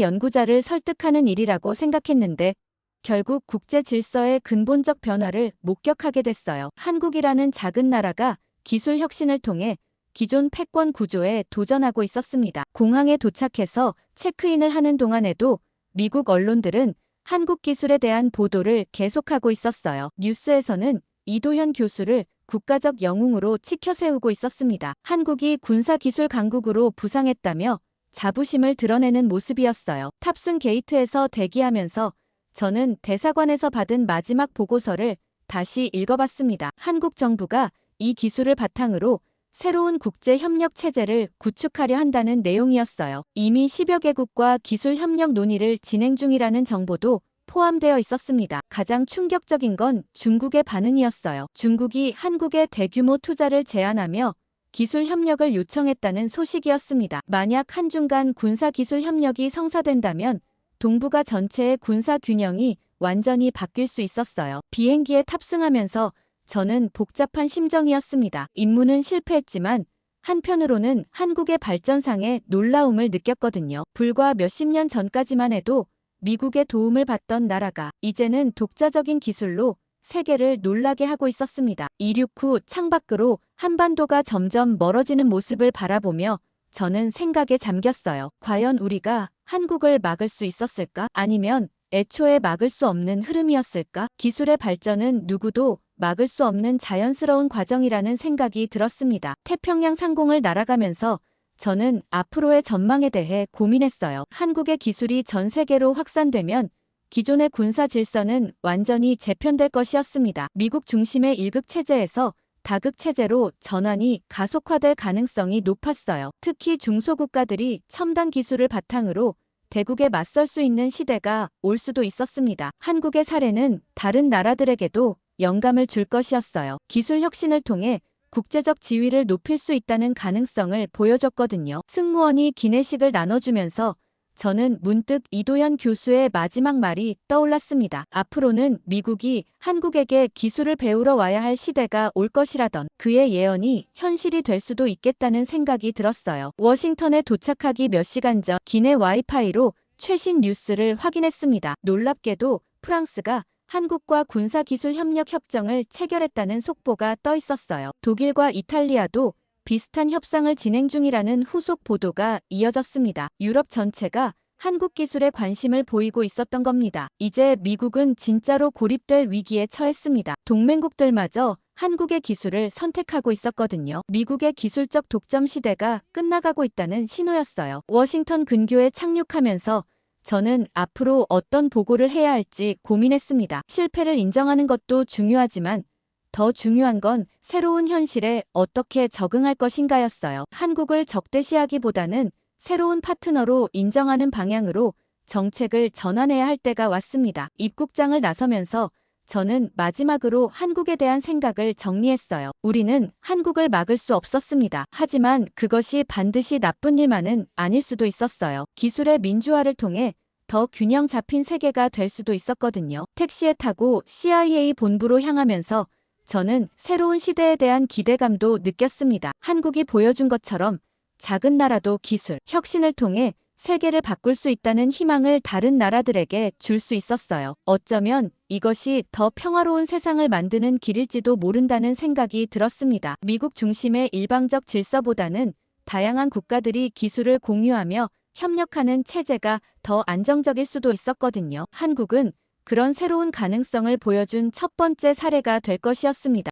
연구자를 설득하는 일이라고 생각했는데 결국 국제 질서의 근본적 변화를 목격하게 됐어요. 한국이라는 작은 나라가 기술 혁신을 통해 기존 패권 구조에 도전하고 있었습니다. 공항에 도착해서 체크인을 하는 동안에도 미국 언론들은 한국 기술에 대한 보도를 계속하고 있었어요. 뉴스에서는 이도현 교수를 국가적 영웅으로 치켜세우고 있었습니다. 한국이 군사기술 강국으로 부상했다며 자부심을 드러내는 모습이었어요. 탑승 게이트에서 대기하면서 저는 대사관에서 받은 마지막 보고서를 다시 읽어봤습니다. 한국 정부가 이 기술을 바탕으로 새로운 국제협력 체제를 구축하려 한다는 내용이었어요. 이미 10여 개국과 기술협력 논의를 진행 중이라는 정보도 포함되어 있었습니다. 가장 충격적인 건 중국의 반응이었어요. 중국이 한국에 대규모 투자를 제안하며 기술 협력을 요청했다는 소식이었습니다. 만약 한중 간 군사기술 협력이 성사된다면 동북아 전체의 군사 균형이 완전히 바뀔 수 있었어요. 비행기에 탑승하면서 저는 복잡한 심정이었습니다. 임무는 실패했지만 한편으로는 한국의 발전상의 놀라움을 느꼈거든요. 불과 몇십 년 전까지만 해도 미국의 도움을 받던 나라가 이제는 독자적인 기술로 세계를 놀라게 하고 있었습니다. 이륙 후 창밖으로 한반도가 점점 멀어지는 모습을 바라보며 저는 생각에 잠겼어요. 과연 우리가 한국을 막을 수 있었을까? 아니면 애초에 막을 수 없는 흐름이었을까? 기술의 발전은 누구도 막을 수 없는 자연스러운 과정이라는 생각이 들었습니다. 태평양 상공을 날아가면서 저는 앞으로의 전망에 대해 고민했어요. 한국의 기술이 전 세계로 확산되면 기존의 군사 질서는 완전히 재편될 것이었습니다. 미국 중심의 일극 체제에서 다극 체제로 전환이 가속화될 가능성이 높았어요. 특히 중소국가들이 첨단 기술을 바탕으로 대국에 맞설 수 있는 시대가 올 수도 있었습니다. 한국의 사례는 다른 나라들에게도 영감을 줄 것이었어요. 기술 혁신을 통해 국제적 지위를 높일 수 있다는 가능성을 보여줬거든요. 승무원이 기내식을 나눠주면서 저는 문득 이도현 교수의 마지막 말이 떠올랐습니다. 앞으로는 미국이 한국에게 기술을 배우러 와야 할 시대가 올 것이라던 그의 예언이 현실이 될 수도 있겠다는 생각이 들었어요. 워싱턴에 도착하기 몇 시간 전 기내 와이파이로 최신 뉴스를 확인했습니다. 놀랍게도 프랑스가 한국과 군사기술 협력 협정을 체결했다는 속보가 떠 있었어요. 독일과 이탈리아도 비슷한 협상을 진행 중이라는 후속 보도가 이어졌습니다. 유럽 전체가 한국 기술에 관심을 보이고 있었던 겁니다. 이제 미국은 진짜로 고립될 위기에 처했습니다. 동맹국들마저 한국의 기술을 선택하고 있었거든요. 미국의 기술적 독점 시대가 끝나가고 있다는 신호였어요. 워싱턴 근교에 착륙하면서 저는 앞으로 어떤 보고를 해야 할지 고민했습니다. 실패를 인정하는 것도 중요하지만 더 중요한 건 새로운 현실에 어떻게 적응할 것인가였어요. 한국을 적대시하기보다는 새로운 파트너로 인정하는 방향으로 정책을 전환해야 할 때가 왔습니다. 입국장을 나서면서 저는 마지막으로 한국에 대한 생각을 정리했어요. 우리는 한국을 막을 수 없었습니다. 하지만 그것이 반드시 나쁜 일만은 아닐 수도 있었어요. 기술의 민주화를 통해 더 균형 잡힌 세계가 될 수도 있었거든요. 택시에 타고 CIA 본부로 향하면서 저는 새로운 시대에 대한 기대감도 느꼈습니다. 한국이 보여준 것처럼 작은 나라도 기술, 혁신을 통해 세계를 바꿀 수 있다는 희망을 다른 나라들에게 줄 수 있었어요. 어쩌면 이것이 더 평화로운 세상을 만드는 길일지도 모른다는 생각이 들었습니다. 미국 중심의 일방적 질서보다는 다양한 국가들이 기술을 공유하며 협력하는 체제가 더 안정적일 수도 있었거든요. 한국은 그런 새로운 가능성을 보여준 첫 번째 사례가 될 것이었습니다.